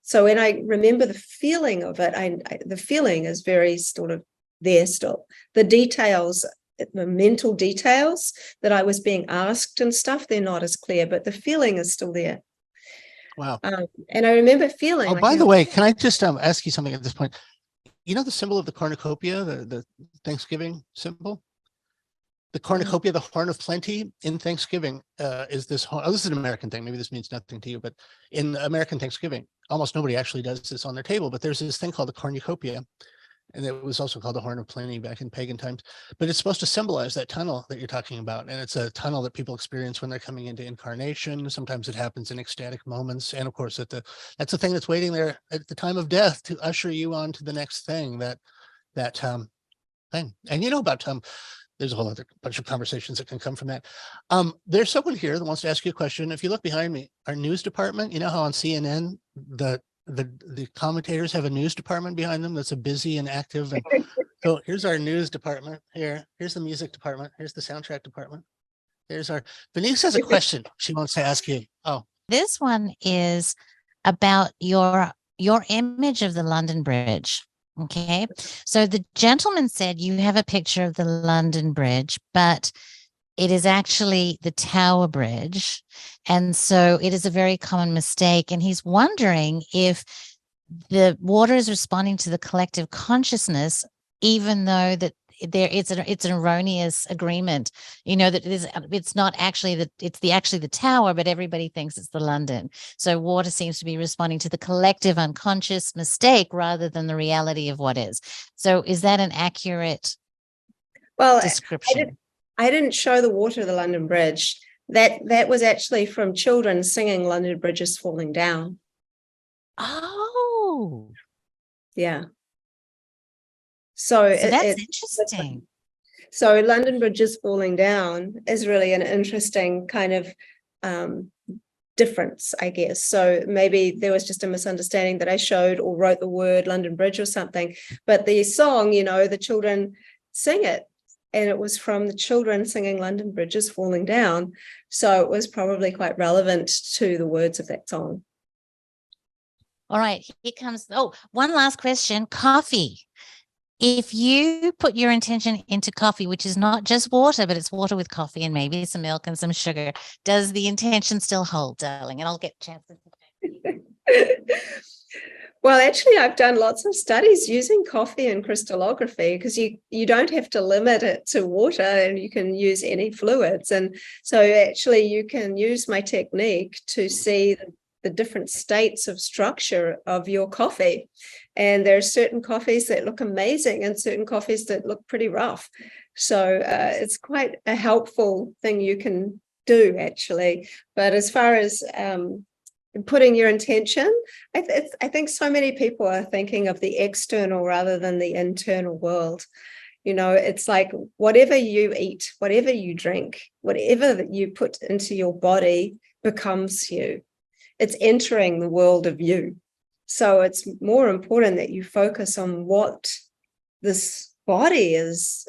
So when I remember the feeling of it, the feeling is very sort of there still. The details, the mental details that I was being asked and stuff, they're not as clear, but the feeling is still there. Wow. And I remember feeling. Oh, by the way, can I just ask you something at this point? You know the symbol of the cornucopia, the Thanksgiving symbol? The cornucopia, the horn of plenty in Thanksgiving, is this horn. Oh, this is an American thing. Maybe this means nothing to you, but in American Thanksgiving, almost nobody actually does this on their table, but there's this thing called the cornucopia. And it was also called the horn of plenty back in pagan times. But it's supposed to symbolize that tunnel that you're talking about. And it's a tunnel that people experience when they're coming into incarnation. Sometimes it happens in ecstatic moments. And of course, that's the thing that's waiting there at the time of death to usher you on to the next thing, that thing. And you know about there's a whole other bunch of conversations that can come from that. There's someone here that wants to ask you a question. If you look behind me, our news department, you know how on CNN, the commentators have a news department behind them that's a busy and active. And so here's our news department here. Here's the music department. Here's the soundtrack department. There's our, Denise has a question she wants to ask you. Oh, this one is about your image of the London Bridge. Okay. So the gentleman said you have a picture of the London Bridge, but it is actually the Tower Bridge. And so it is a very common mistake. And he's wondering if the water is responding to the collective consciousness, even though that it's an erroneous agreement, that it's not actually actually the tower, but everybody thinks it's the London. So water seems to be responding to the collective unconscious mistake rather than the reality of what is. So is that an accurate description? I didn't show the water of the London Bridge. That was actually from children singing London Bridge is Falling Down. Oh. Yeah. So that's interesting. So London Bridge is Falling Down is really an interesting kind of difference, I guess. So maybe there was just a misunderstanding that I showed or wrote the word London Bridge or something. But the song, the children sing it. And it was from the children singing London Bridge is Falling Down. So it was probably quite relevant to the words of that song. All right, here comes, one last question. Coffee. If you put your intention into coffee, which is not just water, but it's water with coffee and maybe some milk and some sugar, does the intention still hold, darling? And I'll get a chance to Well, actually, I've done lots of studies using coffee and crystallography, because you don't have to limit it to water, and you can use any fluids. And so actually you can use my technique to see the different states of structure of your coffee. And there are certain coffees that look amazing and certain coffees that look pretty rough. So it's quite a helpful thing you can do, actually. But as far as putting your intention, I think so many people are thinking of the external rather than the internal world. It's like whatever you eat, whatever you drink, whatever that you put into your body becomes you. It's entering the world of you. So it's more important that you focus on what this body is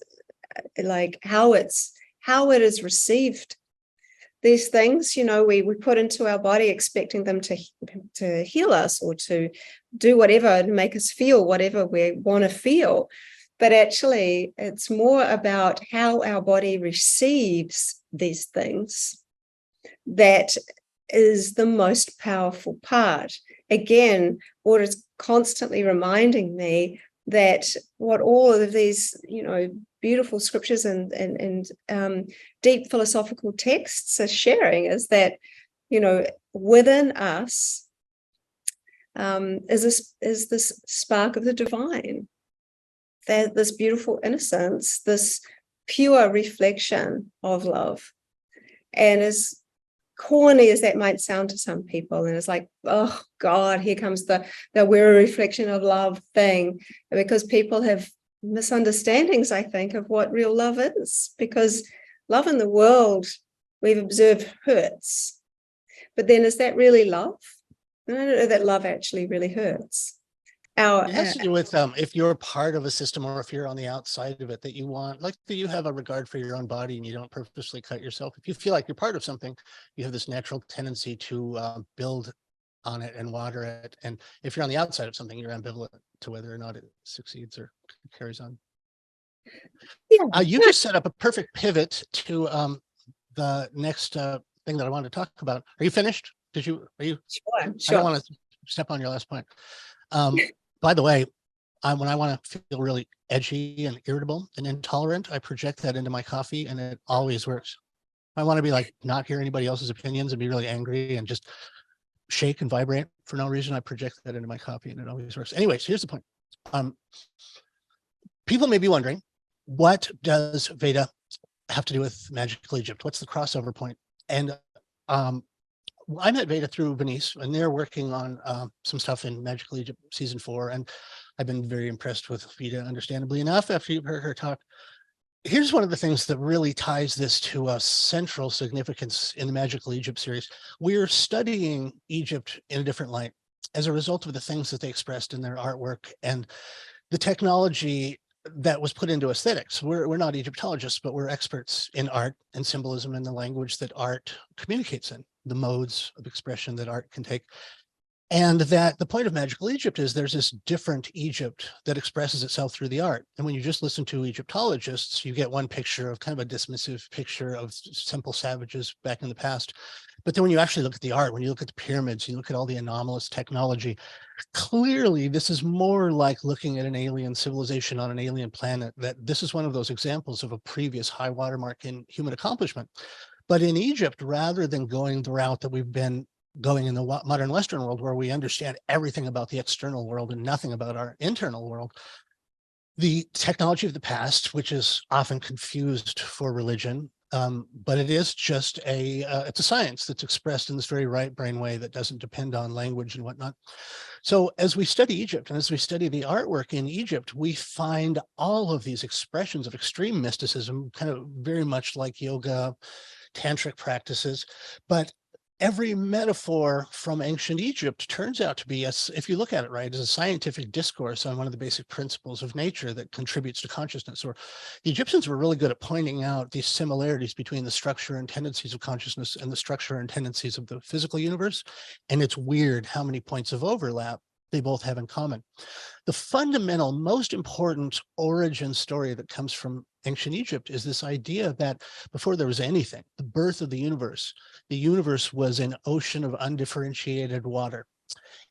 like, how it is received. These things, you know, we put into our body expecting them to heal us or to do whatever, to make us feel whatever we want to feel. But actually, it's more about how our body receives these things that is the most powerful part. Again, what is constantly reminding me that what all of these, you know, beautiful scriptures and deep philosophical texts are sharing is that, you know, within us is this spark of the divine, that this beautiful innocence, this pure reflection of love. And as corny as that might sound to some people, and it's like, oh God, here comes the we're a reflection of love thing, because people have misunderstandings, I think, of what real love is, because love in the world we've observed hurts, but then is that really love? I don't know that love actually really hurts. It has to do with if you're part of a system or if you're on the outside of it, that you want, like, that you have a regard for your own body and you don't purposely cut yourself. If you feel like you're part of something, you have this natural tendency to build on it and water it. And if you're on the outside of something, you're ambivalent to whether or not it succeeds or carries on. Yeah. You just set up a perfect pivot to the next thing that I wanted to talk about. Are you finished? Are you? Sure. I don't want to step on your last point. By the way, when I want to feel really edgy and irritable and intolerant, I project that into my coffee and it always works. I want to be like, not hear anybody else's opinions and be really angry and just shake and vibrate for no reason. I project that into my coffee and it always works. Anyways, here's the point. People may be wondering, what does Veda have to do with magical Egypt? What's the crossover point? And I met Veda through Venice, and they're working on some stuff in Magical Egypt season 4, and I've been very impressed with Veda, understandably enough, after you've heard her talk. Here's one of the things that really ties this to a central significance in the Magical Egypt series. We're studying Egypt in a different light as a result of the things that they expressed in their artwork and the technology that was put into aesthetics. We're not Egyptologists, but we're experts in art and symbolism and the language that art communicates in, the modes of expression that art can take. And that the point of Magical Egypt is there's this different Egypt that expresses itself through the art. And when you just listen to Egyptologists, you get one picture of kind of a dismissive picture of simple savages back in the past. But then when you actually look at the art, when you look at the pyramids, you look at all the anomalous technology, clearly this is more like looking at an alien civilization on an alien planet, that this is one of those examples of a previous high watermark in human accomplishment. But in Egypt, rather than going the route that we've been going in the modern Western world, where we understand everything about the external world and nothing about our internal world, the technology of the past, which is often confused for religion, but it is just it's a science that's expressed in this very right brain way that doesn't depend on language and whatnot. So as we study Egypt and as we study the artwork in Egypt, we find all of these expressions of extreme mysticism, kind of very much like yoga, tantric practices, but every metaphor from ancient Egypt turns out to be, if you look at it right, as a scientific discourse on one of the basic principles of nature that contributes to consciousness. Or the Egyptians were really good at pointing out these similarities between the structure and tendencies of consciousness and the structure and tendencies of the physical universe. And it's weird how many points of overlap they both have in common. The fundamental, most important origin story that comes from ancient Egypt is this idea that before there was anything, the birth of the universe was an ocean of undifferentiated water.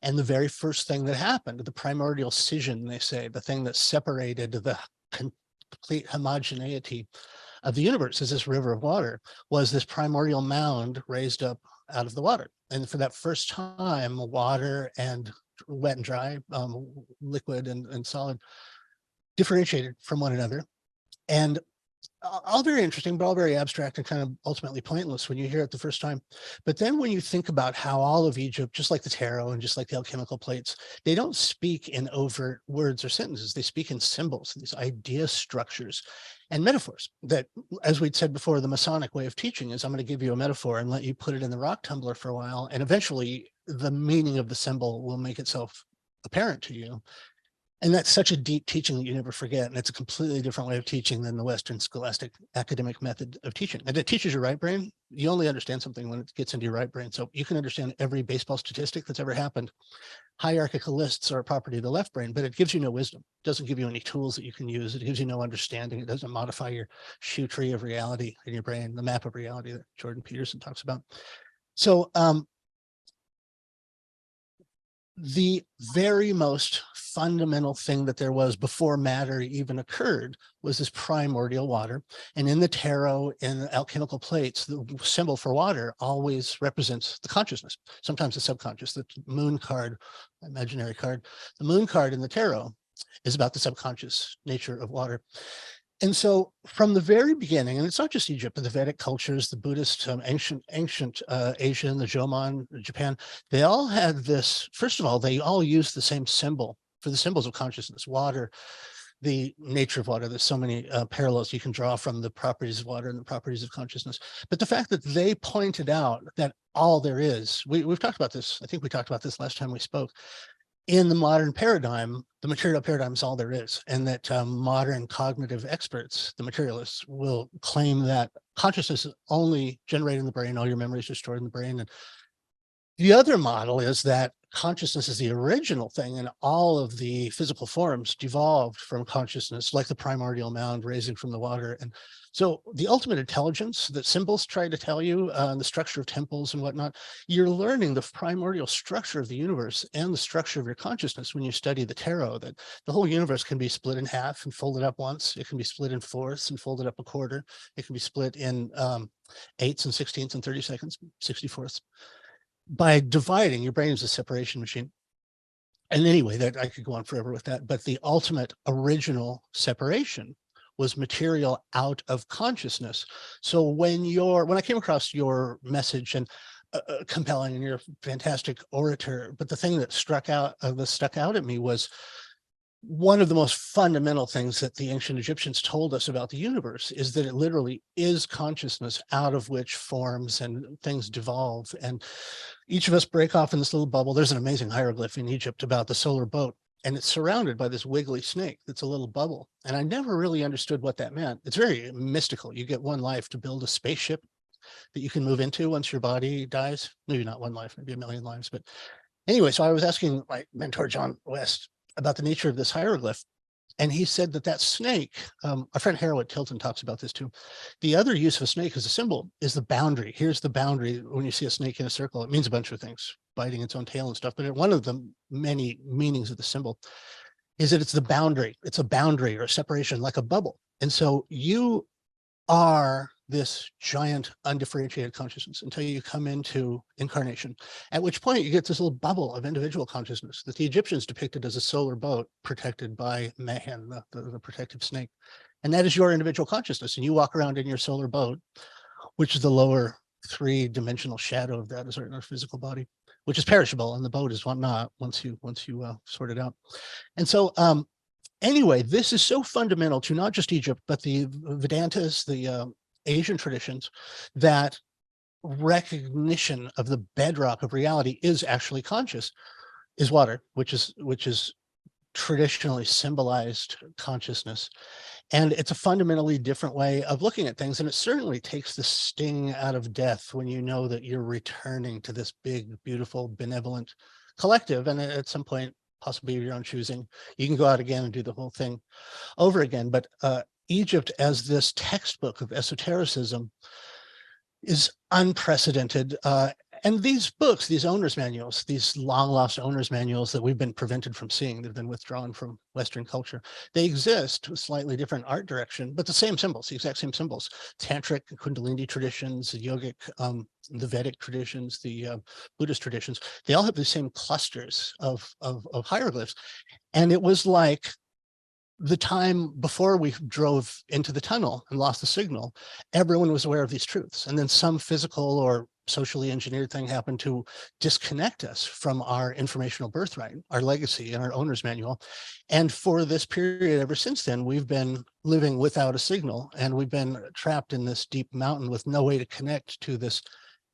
And the very first thing that happened, the primordial scission, they say, the thing that separated the complete homogeneity of the universe as this river of water, was this primordial mound raised up out of the water. And for that first time, water and wet and dry, liquid and solid, differentiated from one another. And all very interesting, but all very abstract and kind of ultimately pointless when you hear it the first time. But then when you think about how all of Egypt, just like the tarot and just like the alchemical plates, they don't speak in overt words or sentences. They speak in symbols, these idea structures and metaphors that, as we'd said before, the Masonic way of teaching is I'm going to give you a metaphor and let you put it in the rock tumbler for a while. And eventually the meaning of the symbol will make itself apparent to you. And that's such a deep teaching that you never forget. And it's a completely different way of teaching than the Western scholastic academic method of teaching. And it teaches your right brain. You only understand something when it gets into your right brain. So you can understand every baseball statistic that's ever happened. Hierarchical lists are a property of the left brain, but it gives you no wisdom. It doesn't give you any tools that you can use. It gives you no understanding. It doesn't modify your shoe tree of reality in your brain, the map of reality that Jordan Peterson talks about. So the very most fundamental thing that there was before matter even occurred was this primordial water. And in the tarot, in the alchemical plates, the symbol for water always represents the consciousness, sometimes the subconscious. The moon card, imaginary card, the moon card in the tarot is about the subconscious nature of water. And so from the very beginning, and it's not just Egypt, but the Vedic cultures, the Buddhist, ancient Asian, the Jomon, Japan, they all had this, first of all, they all used the same symbol for the symbols of consciousness, water, the nature of water. There's so many parallels you can draw from the properties of water and the properties of consciousness. But the fact that they pointed out that all there is, we've talked about this, I think we talked about this last time we spoke, in the modern paradigm, the material paradigm is all there is, and that modern cognitive experts, the materialists, will claim that consciousness is only generated in the brain, all your memories are stored in the brain. And the other model is that consciousness is the original thing, and all of the physical forms devolved from consciousness, like the primordial mound raising from the water. And so the ultimate intelligence that symbols try to tell you, the structure of temples and whatnot, you're learning the primordial structure of the universe and the structure of your consciousness when you study the tarot, that the whole universe can be split in half and folded up once. It can be split in fourths and folded up a quarter. It can be split in 8ths and 16ths and 32nds, 64ths. By dividing, your brain is a separation machine. And anyway, that I could go on forever with that, but the ultimate original separation was material out of consciousness. So when I came across your message, and compelling, and you're a fantastic orator, but the thing that stuck out at me was one of the most fundamental things that the ancient Egyptians told us about the universe is that it literally is consciousness out of which forms and things devolve. And each of us break off in this little bubble. There's an amazing hieroglyph in Egypt about the solar boat, and it's surrounded by this wiggly snake that's a little bubble. And I never really understood what that meant. It's very mystical. You get one life to build a spaceship that you can move into once your body dies. Maybe not one life, maybe a million lives. But anyway, so I was asking my mentor, John West, about the nature of this hieroglyph. And he said that snake, our friend Harold Tilton talks about this too. The other use of a snake as a symbol is the boundary. Here's the boundary. When you see a snake in a circle, it means a bunch of things, biting its own tail and stuff. But one of the many meanings of the symbol is that it's the boundary. It's a boundary or a separation, like a bubble. And so you are this giant undifferentiated consciousness until you come into incarnation, at which point you get this little bubble of individual consciousness that the Egyptians depicted as a solar boat protected by Mehen, the protective snake. And that is your individual consciousness. And you walk around in your solar boat, which is the lower three-dimensional shadow of that is our physical body, which is perishable, and the boat is not once you sort it out. And so anyway, this is so fundamental to not just Egypt, but the Vedantas, the Asian traditions, that recognition of the bedrock of reality is actually conscious, is water, which is traditionally symbolized consciousness. And it's a fundamentally different way of looking at things. And it certainly takes the sting out of death when you know that you're returning to this big, beautiful, benevolent collective. And at some point, possibly of your own choosing, you can go out again and do the whole thing over again. But Egypt, as this textbook of esotericism, is unprecedented. And these books, these owner's manuals, these long lost owner's manuals that we've been prevented from seeing, they've been withdrawn from Western culture. They exist with slightly different art direction, but the same symbols, the exact same symbols. Tantric, Kundalini traditions, yogic, the Vedic traditions, the Buddhist traditions, they all have the same clusters of hieroglyphs. And it was like the time before we drove into the tunnel and lost the signal, everyone was aware of these truths. And then some physical or socially engineered thing happened to disconnect us from our informational birthright, our legacy, and our owner's manual. And for this period, ever since then, we've been living without a signal, and we've been trapped in this deep mountain with no way to connect to this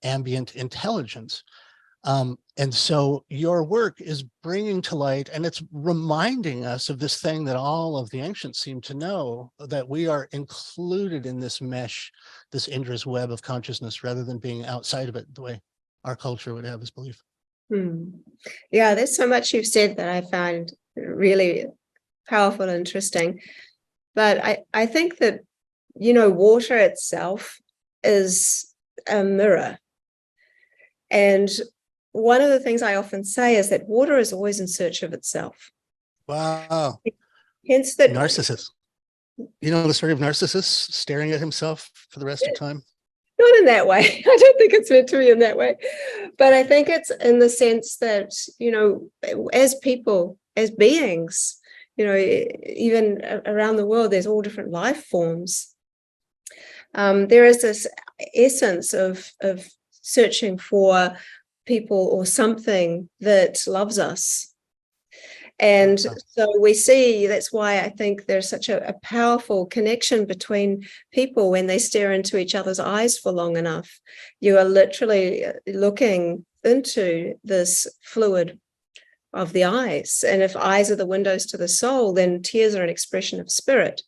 ambient intelligence. And so your work is bringing to light, and it's reminding us of this thing that all of the ancients seem to know, that we are included in this mesh, this Indra's web of consciousness, rather than being outside of it the way our culture would have us believe. Yeah, there's so much you've said that I find really powerful and interesting. But I think that, water itself is a mirror. And one of the things I often say is that water is always in search of itself. Wow. Hence that Narcissus. You know the story of Narcissus staring at himself for the rest of time? Not in that way. I don't think it's meant to be in that way. But I think it's in the sense that, as people, as beings, even around the world, there's all different life forms. There is this essence of searching for people or something that loves us. And so we see, that's why I think there's such a powerful connection between people when they stare into each other's eyes for long enough. You are literally looking into this fluid of the eyes. And if eyes are the windows to the soul, then tears are an expression of spirit.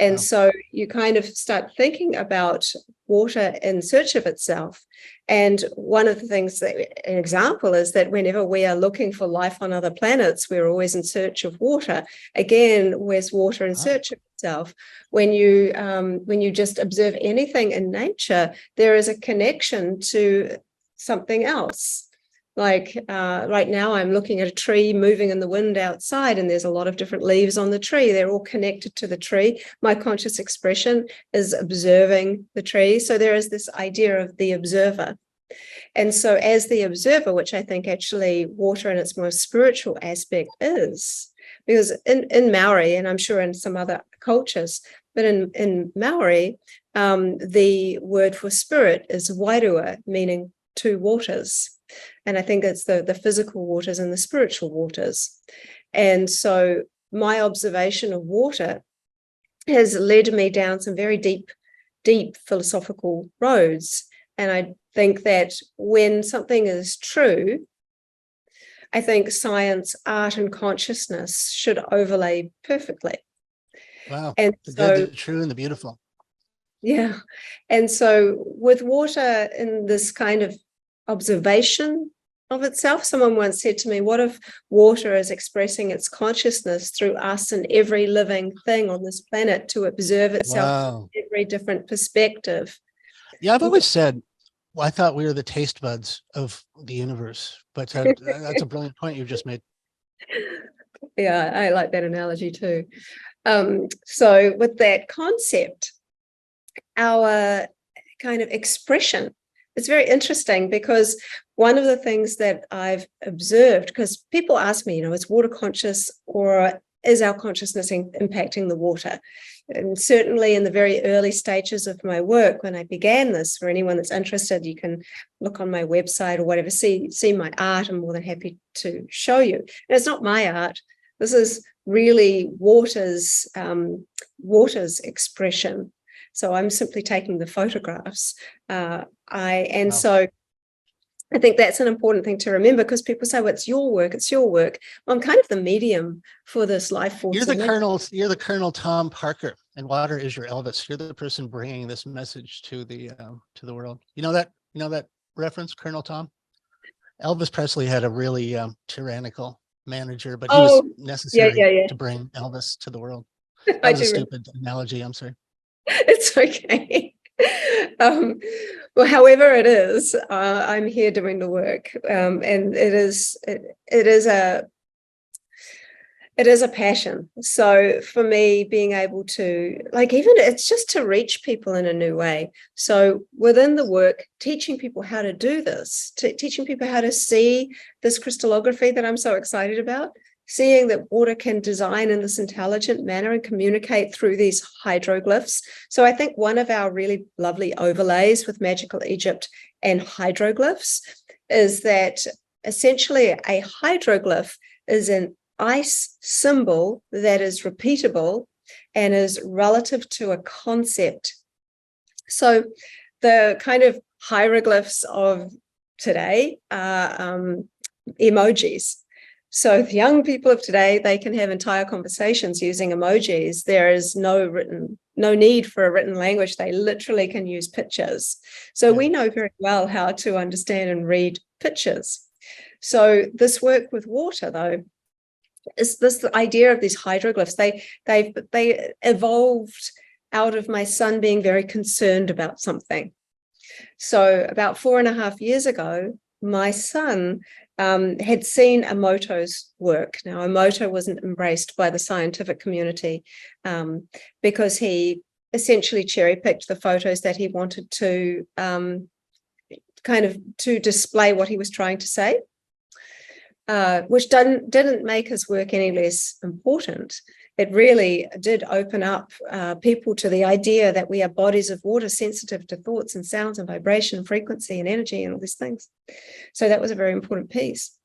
And so you kind of start thinking about water in search of itself. And one of the things that, an example is that whenever we are looking for life on other planets, we're always in search of water. Again, where's water in search of itself? When you just observe anything in nature, there is a connection to something else. Like right now, I'm looking at a tree moving in the wind outside, and there's a lot of different leaves on the tree. They're all connected to the tree. My conscious expression is observing the tree. So there is this idea of the observer. And so as the observer, which I think actually water in its most spiritual aspect is, because in Maori, and I'm sure in some other cultures, but in Maori, the word for spirit is wairua, meaning two waters. And I think it's the physical waters and the spiritual waters. And so my observation of water has led me down some very deep philosophical roads. And I think that when something is true, I think science, art, and consciousness should overlay perfectly. Wow. And The so, good, the true, and the beautiful. Yeah. And so with water in this kind of observation of itself, someone once said to me, what if water is expressing its consciousness through us and every living thing on this planet to observe itself from every different perspective? Yeah, I've always said, well, I thought we were the taste buds of the universe, but that's a brilliant point you've just made. Yeah, I like that analogy too. So with that concept, our kind of expression, it's very interesting because one of the things that I've observed, because people ask me, is water conscious or is our consciousness impacting the water? And certainly in the very early stages of my work, when I began this, for anyone that's interested, you can look on my website or whatever, see my art. I'm more than happy to show you. And it's not my art. This is really water's expression. So I'm simply taking the photographs. So I think that's an important thing to remember, because people say, well, it's your work. Well, I'm kind of the medium for this life force. You're the Colonel Tom Parker, and water is your Elvis. You're the person bringing this message to the world. You know that reference, Colonel Tom? Elvis Presley had a really tyrannical manager, but he was necessary to bring Elvis to the world. That was a stupid analogy. I'm sorry. It's okay. Well, however it is, I'm here doing the work, and it is a passion. So for me, being able to, it's just to reach people in a new way. So within the work, teaching people how to do this, teaching people how to see this crystallography that I'm so excited about, seeing that water can design in this intelligent manner and communicate through these hydroglyphs. So I think one of our really lovely overlays with Magical Egypt and hydroglyphs is that essentially a hydroglyph is an ice symbol that is repeatable and is relative to a concept. So the kind of hieroglyphs of today are emojis. So the young people of today, they can have entire conversations using emojis. There is no need for a written language. They literally can use pictures. So we know very well how to understand and read pictures. So this work with water, though, is this idea of these hydroglyphs. They evolved out of my son being very concerned about something. So about 4.5 years ago, my son had seen Emoto's work. Now, Emoto wasn't embraced by the scientific community because he essentially cherry-picked the photos that he wanted to to display what he was trying to say, which didn't make his work any less important. It really did open up people to the idea that we are bodies of water, sensitive to thoughts and sounds and vibration and frequency and energy and all these things. So that was a very important piece.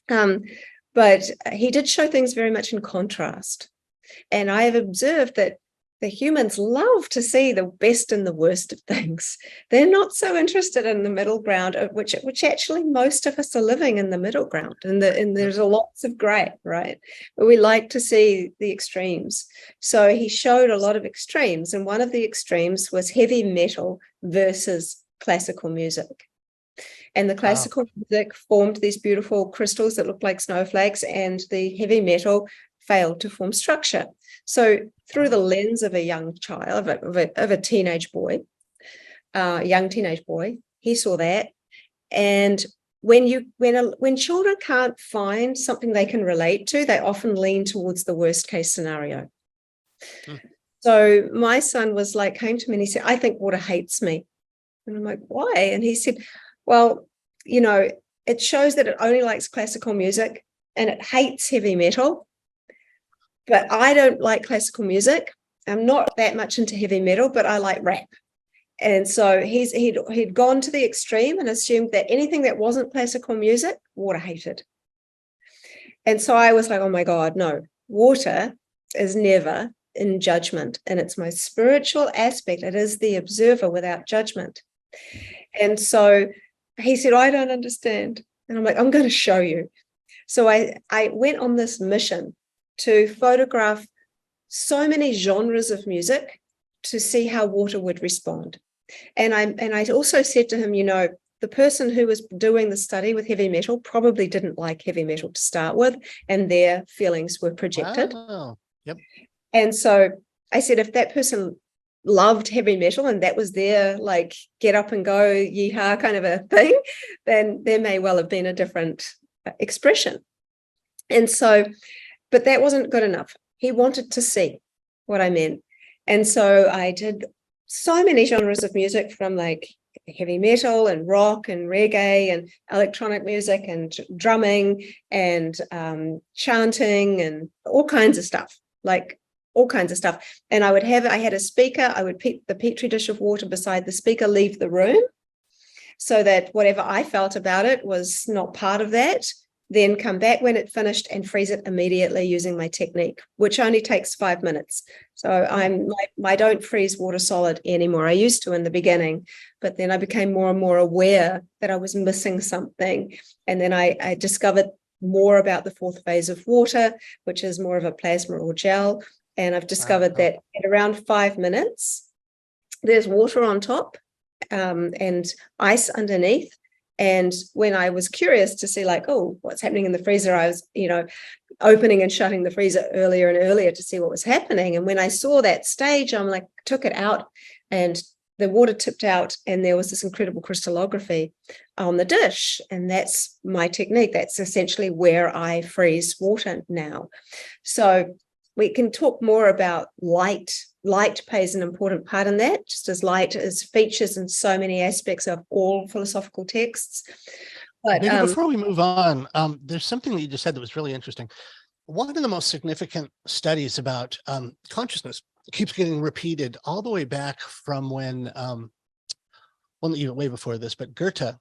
But he did show things very much in contrast. And I have observed that the humans love to see the best and the worst of things. They're not so interested in the middle ground, which actually most of us are living in the middle ground, and there's lots of gray, right? But we like to see the extremes. So he showed a lot of extremes, and one of the extremes was heavy metal versus classical music. And the classical music formed these beautiful crystals that looked like snowflakes, and the heavy metal failed to form structure. So through the lens of a young child, of a teenage boy, young teenage boy, he saw that. And when children can't find something they can relate to, they often lean towards the worst case scenario. So my son was like, came to me and he said, "I think water hates me." And I'm like, "Why?" And he said, "Well, it shows that it only likes classical music and it hates heavy metal. But I don't like classical music. I'm not that much into heavy metal, but I like rap." And so he'd gone to the extreme and assumed that anything that wasn't classical music, water hated. And so I was like, oh my God, no, water is never in judgment. And it's my spiritual aspect. It is the observer without judgment. And so he said, "I don't understand." And I'm like, "I'm going to show you." So I went on this mission to photograph so many genres of music to see how water would respond. And I also said to him, the person who was doing the study with heavy metal probably didn't like heavy metal to start with, and their feelings were projected. Oh, yep. And so I said, if that person loved heavy metal and that was their like get up and go yeehaw kind of a thing, then there may well have been a different expression. And so, but that wasn't good enough. He wanted to see what I meant. And so I did so many genres of music, from like heavy metal and rock and reggae and electronic music and drumming and chanting and all kinds of stuff, And I had a speaker. I would keep the petri dish of water beside the speaker, leave the room, so that whatever I felt about it was not part of that. Then come back when it finished and freeze it immediately using my technique, which only takes 5 minutes. So I don't freeze water solid anymore. I used to in the beginning, but then I became more and more aware that I was missing something. And then I discovered more about the fourth phase of water, which is more of a plasma or gel. And I've discovered that at around 5 minutes, there's water on top and ice underneath. And when I was curious to see like, oh, what's happening in the freezer, I was, opening and shutting the freezer earlier and earlier to see what was happening. And when I saw that stage, I'm like, took it out and the water tipped out and there was this incredible crystallography on the dish. And that's my technique. That's essentially where I freeze water now. So we can talk more about light. Light plays an important part in that, just as light is features in so many aspects of all philosophical texts. But Maybe before we move on, there's something that you just said that was really interesting. One of the most significant studies about consciousness keeps getting repeated all the way back from when, well, even way before this, but Goethe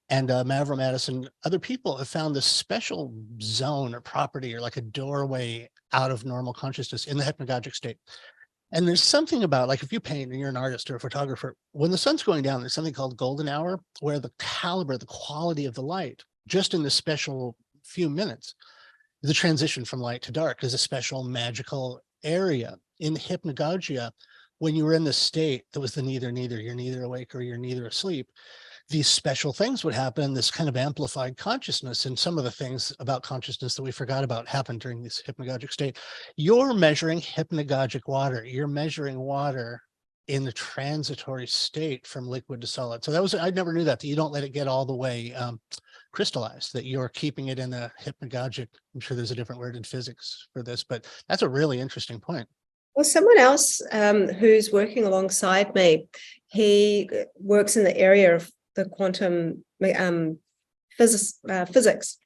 and Mavro Madison, other people have found this special zone or property or like a doorway out of normal consciousness in the hypnagogic state. And there's something about, like, if you paint and you're an artist or a photographer, when the sun's going down, there's something called golden hour, where the caliber, the quality of the light, just in this special few minutes, the transition from light to dark is a special magical area. In hypnagogia, when you were in this state that was the neither, you're neither awake or you're neither asleep, these special things would happen, this kind of amplified consciousness. And some of the things about consciousness that we forgot about happened during this hypnagogic state. You're measuring hypnagogic water. You're measuring water in the transitory state from liquid to solid. So that was, I never knew that you don't let it get all the way crystallized, that you're keeping it in a hypnagogic, I'm sure there's a different word in physics for this, but that's a really interesting point. Well, someone else who's working alongside me, he works in the area of the quantum physics.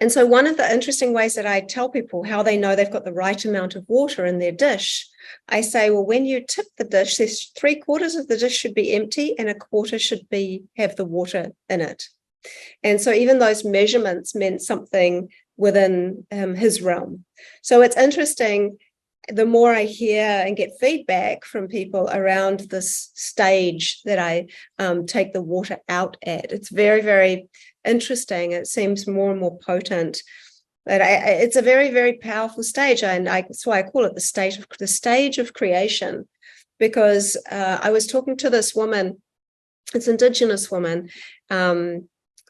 And so one of the interesting ways that I tell people how they know they've got the right amount of water in their dish, I say, well, when you tip the dish, there's 3/4 of the dish should be empty and 1/4 should have the water in it. And so even those measurements meant something within his realm. So it's interesting. The more I hear and get feedback from people around this stage that I take the water out at, it's very, very interesting. It seems more and more potent. But it's a very, very powerful stage, and that's why I call it the stage of creation. Because I was talking to this woman, it's an Indigenous woman,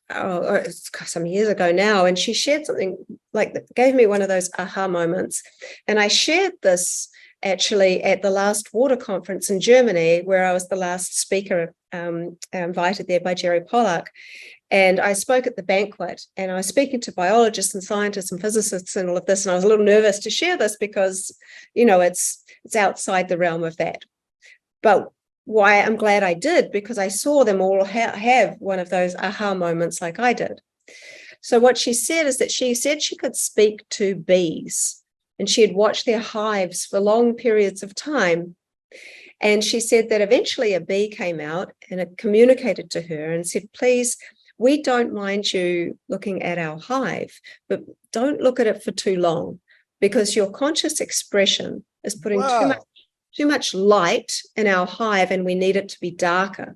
it's some years ago now, and she shared something like that, gave me one of those aha moments. And I shared this actually at the last water conference in Germany, where I was the last speaker invited there by Jerry Pollack. And I spoke at the banquet, and I was speaking to biologists and scientists and physicists and all of this. And I was a little nervous to share this because, it's outside the realm of that. But why I'm glad I did, because I saw them all have one of those aha moments like I did. So what she said is that she said she could speak to bees, and she had watched their hives for long periods of time. And she said that eventually a bee came out and it communicated to her and said, please, we don't mind you looking at our hive, but don't look at it for too long, because your conscious expression is putting too much light in our hive, and we need it to be darker.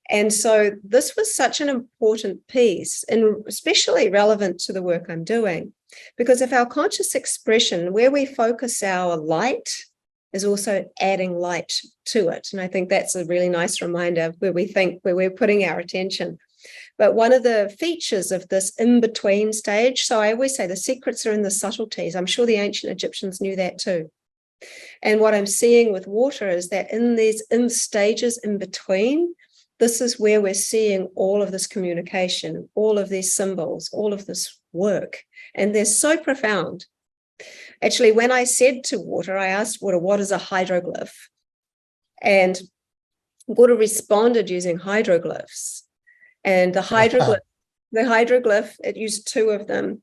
And so this was such an important piece, and especially relevant to the work I'm doing, because if our conscious expression, where we focus our light, is also adding light to it. And I think that's a really nice reminder where we're putting our attention. But one of the features of this in-between stage, so I always say the secrets are in the subtleties. I'm sure the ancient Egyptians knew that too. And what I'm seeing with water is that in these stages in between, this is where we're seeing all of this communication, all of these symbols, all of this work. And they're so profound. Actually, when I said to water, I asked water, what is a hydroglyph? And water responded using hydroglyphs. And the hydroglyph, it used 2 of them.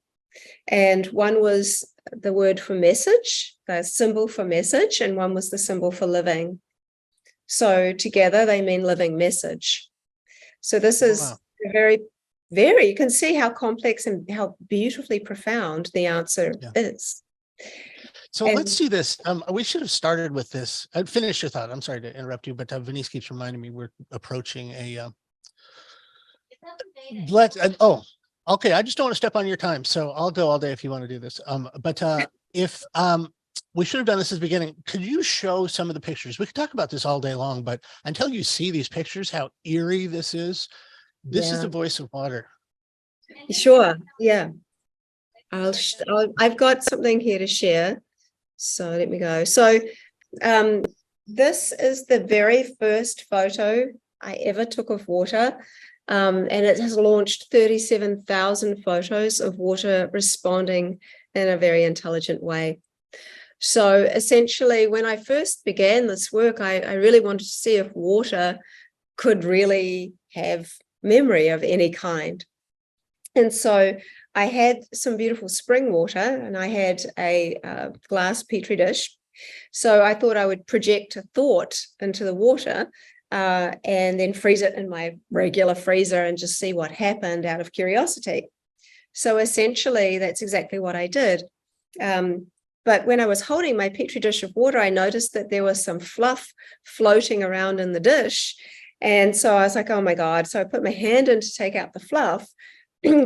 And one was the word for message, the symbol for message, and one was the symbol for living. So together they mean living message. So this is very, very, you can see how complex and how beautifully profound the answer is. So let's do this. We should have started with this. I'd finish your thought. I'm sorry to interrupt you, but Venice keeps reminding me we're approaching a okay. I just don't want to step on your time, so I'll go all day if you want to do this. If we should have done this at the beginning. Could you show some of the pictures? We could talk about this all day long, but until you see these pictures, how eerie this is. This is the voice of water. Sure. Yeah. I've got something here to share. So let me go. So this is the very first photo I ever took of water. And it has launched 37,000 photos of water responding in a very intelligent way. So essentially, when I first began this work, I really wanted to see if water could really have memory of any kind. And so I had some beautiful spring water, and I had a glass petri dish. So I thought I would project a thought into the water and then freeze it in my regular freezer and just see what happened out of curiosity. So essentially, that's exactly what I did. But when I was holding my Petri dish of water, I noticed that there was some fluff floating around in the dish. And so I was like, oh my God. So I put my hand in to take out the fluff,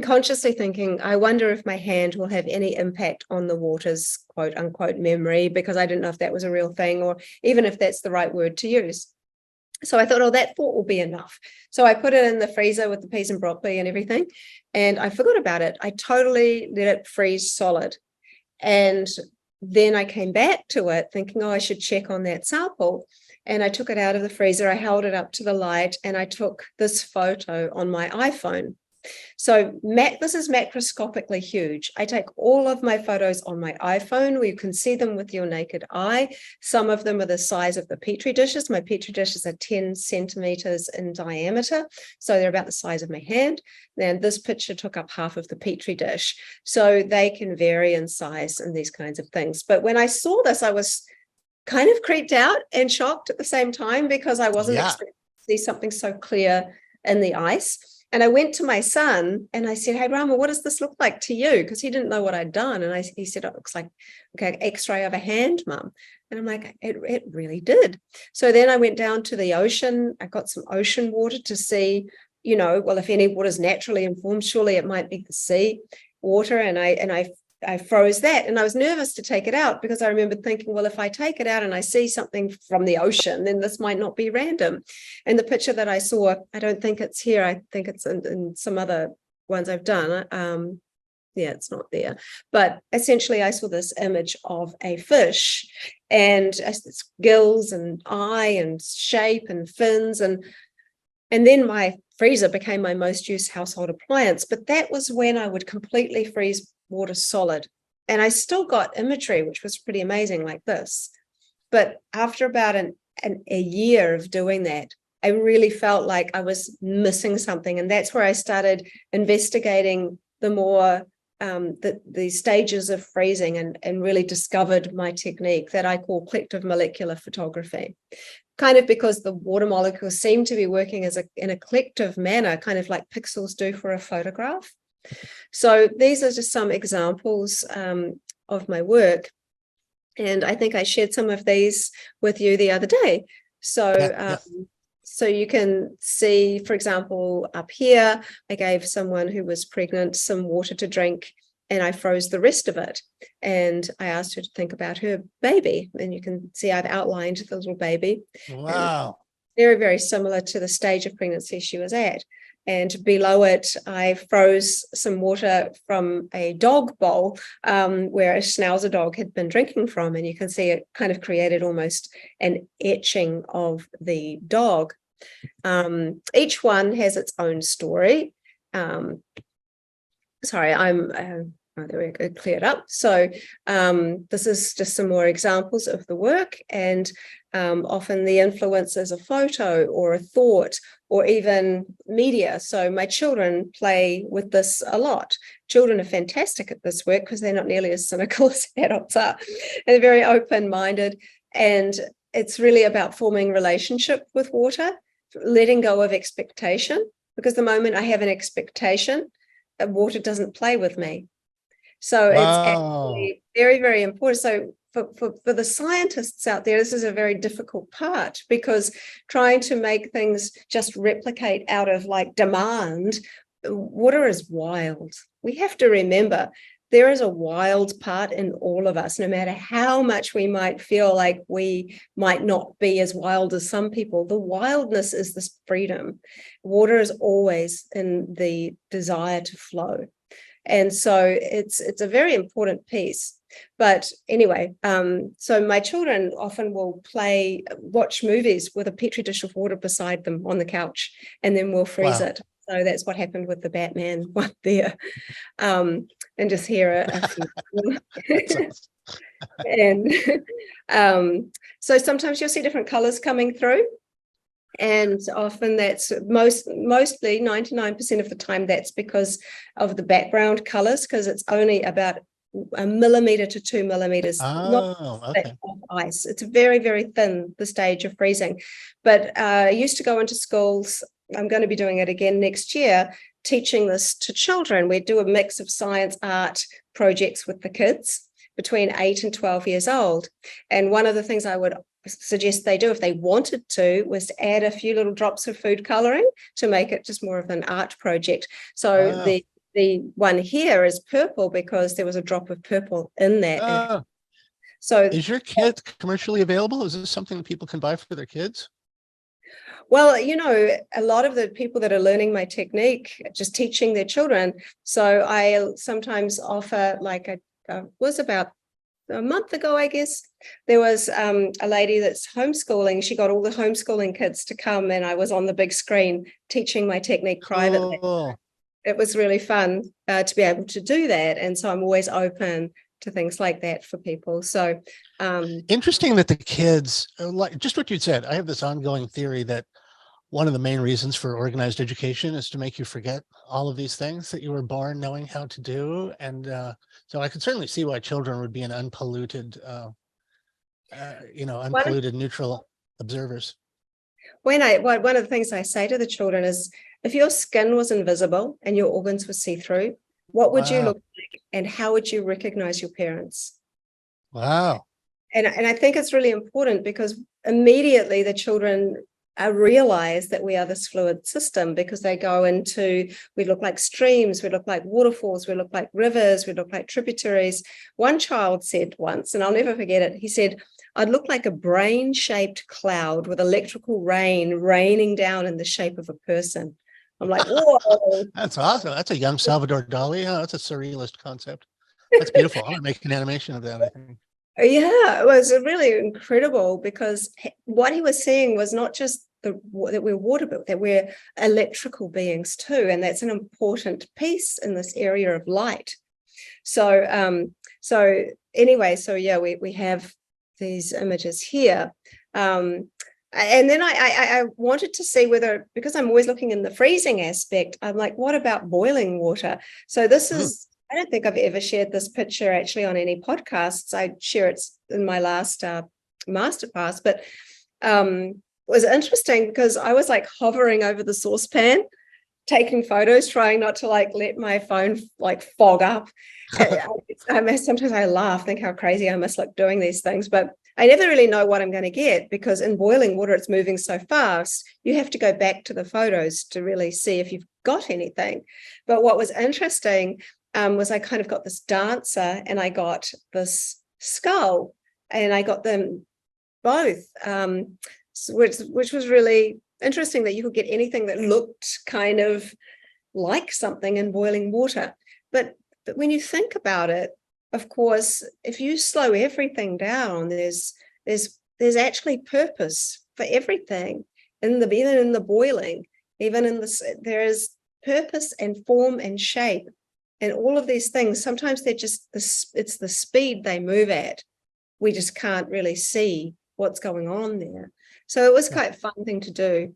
consciously thinking, I wonder if my hand will have any impact on the water's quote unquote memory, because I didn't know if that was a real thing or even if that's the right word to use. So I thought, oh, that thought will be enough. So I put it in the freezer with the peas and broccoli and everything. And I forgot about it. I totally let it freeze solid. And then I came back to it thinking, oh, I should check on that sample. And I took it out of the freezer. I held it up to the light and I took this photo on my iPhone. So this is macroscopically huge. I take all of my photos on my iPhone where you can see them with your naked eye. Some of them are the size of the Petri dishes. My Petri dishes are 10 centimeters in diameter. So they're about the size of my hand. And this picture took up half of the Petri dish. So they can vary in size and these kinds of things. But when I saw this, I was kind of creeped out and shocked at the same time because I wasn't expecting to see something so clear in the ice. And I went to my son and I said, hey, Rama, what does this look like to you? Because he didn't know what I'd done. And he said, it looks like an X-ray of a hand, Mum. And I'm like, it really did. So then I went down to the ocean. I got some ocean water to see, well, if any water is naturally informed, surely it might be the sea water. And I froze that. And I was nervous to take it out because I remember thinking, well, if I take it out and I see something from the ocean, then this might not be random. And the picture that I saw, I don't think it's here. I think it's in some other ones I've done. Yeah, it's not there. But essentially, I saw this image of a fish and its gills and eye and shape and fins. And then my freezer became my most used household appliance. But that was when I would completely freeze water solid. And I still got imagery, which was pretty amazing like this. But after about a year of doing that, I really felt like I was missing something. And that's where I started investigating the more the stages of freezing and really discovered my technique that I call collective molecular photography. Kind of because the water molecules seem to be working in a collective manner, kind of like pixels do for a photograph. So these are just some examples of my work. And I think I shared some of these with you the other day. So, so you can see, for example, up here, I gave someone who was pregnant some water to drink and I froze the rest of it. And I asked her to think about her baby. And you can see I've outlined the little baby. Wow. Very, very similar to the stage of pregnancy she was at. And below it, I froze some water from a dog bowl where a Schnauzer dog had been drinking from. And you can see it kind of created almost an etching of the dog. Each one has its own story. Sorry, there we go, cleared up. So this is just some more examples of the work. And often the influence is a photo or a thought or even media. So my children play with this a lot. Children are fantastic at this work because they're not nearly as cynical as adults are. And they're very open-minded. And it's really about forming relationship with water, letting go of expectation, because the moment I have an expectation, water doesn't play with me. So it's actually very, very important. So for the scientists out there, this is a very difficult part because trying to make things just replicate out of like demand, water is wild. We have to remember there is a wild part in all of us, no matter how much we might feel like we might not be as wild as some people. The wildness is this freedom. Water is always in the desire to flow. And so it's a very important piece. But anyway, so my children often will watch movies with a Petri dish of water beside them on the couch, and then we'll freeze it. So that's what happened with the Batman one there. And just hear a few. And so sometimes you'll see different colors coming through. And often that's mostly 99% of the time that's because of the background colors, because it's only about 1 millimeter to 2 millimeters of ice. It's very, very thin, the stage of freezing. But I used to go into schools. I'm going to be doing it again next year, teaching this to children. We do a mix of science, art projects with the kids, between 8 and 12 years old. And one of the things I would suggest they do if they wanted to was to add a few little drops of food coloring to make it just more of an art project. So the one here is purple because there was a drop of purple in that. So is your kit commercially available? Is this something that people can buy for their kids? Well, you know, a lot of the people that are learning my technique, just teaching their children. So I sometimes offer, like was about a month ago, I guess, there was a lady that's homeschooling. She got all the homeschooling kids to come, and I was on the big screen teaching my technique privately. Cool. It was really fun to be able to do that. And so I'm always open to things like that for people. So interesting that the kids, like just what you said, I have this ongoing theory that one of the main reasons for organized education is to make you forget all of these things that you were born knowing how to do. And so I can certainly see why children would be an unpolluted, unpolluted neutral observers. One of the things I say to the children is, if your skin was invisible and your organs were see-through, what would you look like, and how would you recognize your parents? Wow. And I think it's really important because immediately the children realize that we are this fluid system, because they go into, we look like streams, we look like waterfalls, we look like rivers, we look like tributaries. One child said once, and I'll never forget it, he said, I'd look like a brain-shaped cloud with electrical rain raining down in the shape of a person. I'm like, whoa. That's awesome. That's a young Salvador Dali. Oh, that's a surrealist concept. That's beautiful. I'm going to make an animation of that, I think. Yeah, it was really incredible, because what he was saying was not just that we're water, but that we're electrical beings too. And that's an important piece in this area of light. So, we have these images here. And then I wanted to see whether, because I'm always looking in the freezing aspect, I'm like, what about boiling water? So this is, I don't think I've ever shared this picture actually on any podcasts. I share it in my last masterclass, but it was interesting because I was like hovering over the saucepan, taking photos, trying not to like let my phone like fog up. Sometimes I laugh, think how crazy I must look doing these things, but I never really know what I'm going to get, because in boiling water, it's moving so fast. You have to go back to the photos to really see if you've got anything. But what was interesting was I kind of got this dancer and I got this skull, and I got them both, which was really interesting, that you could get anything that looked kind of like something in boiling water. But when you think about it, of course, if you slow everything down, there's actually purpose for everything even in the boiling, even in this, there is purpose and form and shape, and all of these things. Sometimes they're just it's the speed they move at. We just can't really see what's going on there. So it was quite a fun thing to do.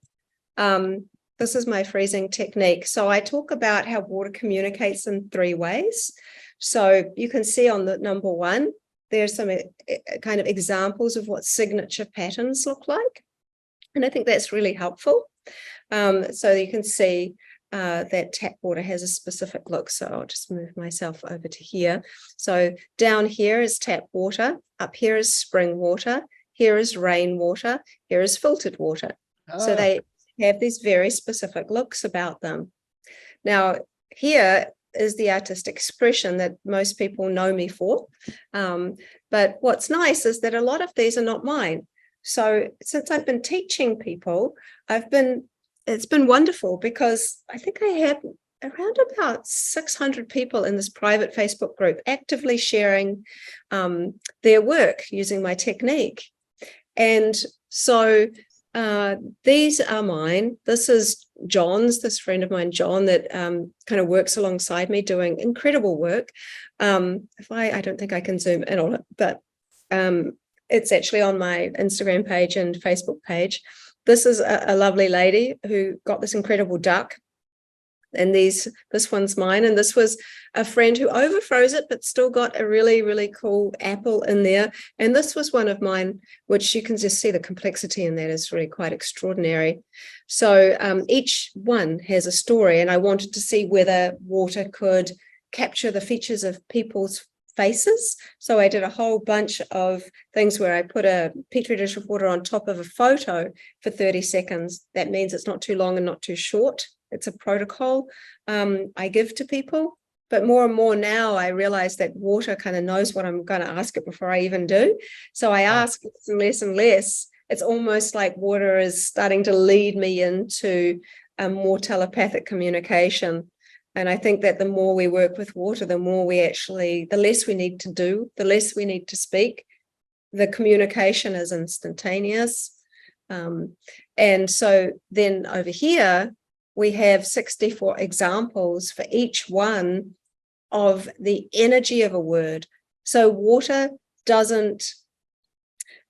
This is my freezing technique. So I talk about how water communicates in 3 ways. So you can see on the number 1, there's some kind of examples of what signature patterns look like. And I think that's really helpful. So you can see that tap water has a specific look. So I'll just move myself over to here. So down here is tap water. Up here is spring water. Here is rainwater. Here is filtered water. So they have these very specific looks about them. Now, here is the artistic expression that most people know me for. But what's nice is that a lot of these are not mine. So since I've been teaching people, it's been wonderful, because I think I have around about 600 people in this private Facebook group actively sharing their work using my technique. And so these are mine. This is John's, this friend of mine, John, that kind of works alongside me doing incredible work. I don't think I can zoom in on it, but it's actually on my Instagram page and Facebook page. This is a lovely lady who got this incredible duck. And this one's mine. And this was a friend who overfroze it, but still got a really, really cool apple in there. And this was one of mine, which you can just see the complexity in that is really quite extraordinary. So each one has a story. And I wanted to see whether water could capture the features of people's faces. So I did a whole bunch of things where I put a petri dish of water on top of a photo for 30 seconds. That means it's not too long and not too short. It's a protocol I give to people. But more and more now, I realize that water kind of knows what I'm going to ask it before I even do. So I ask less and less and less. It's almost like water is starting to lead me into a more telepathic communication. And I think that the more we work with water, the less we need to do, the less we need to speak. The communication is instantaneous. And so then over here, we have 64 examples for each one of the energy of a word. So water doesn't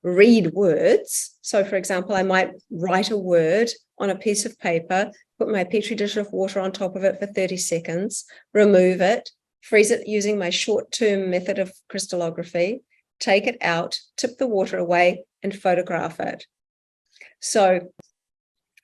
read words. So for example, I might write a word on a piece of paper, put my petri dish of water on top of it for 30 seconds, remove it, freeze it using my short-term method of crystallography, take it out, tip the water away, and photograph it. So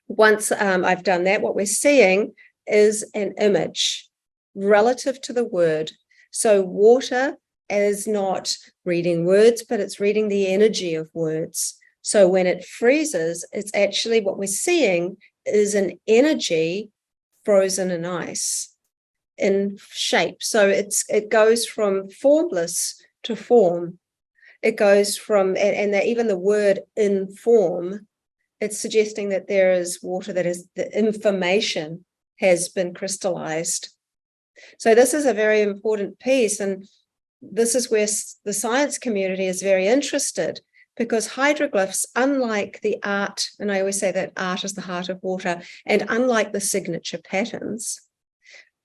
once I've done that, what we're seeing is an image relative to the word. So water is not reading words, but it's reading the energy of words. So when it freezes, it's actually what we're seeing is an energy frozen in ice in shape. So it goes from formless to form. It goes from, and even the word in form, it's suggesting that there is water, that is the information has been crystallized. So this is a very important piece. And this is where the science community is very interested, because hydroglyphs, unlike the art, and I always say that art is the heart of water, and unlike the signature patterns,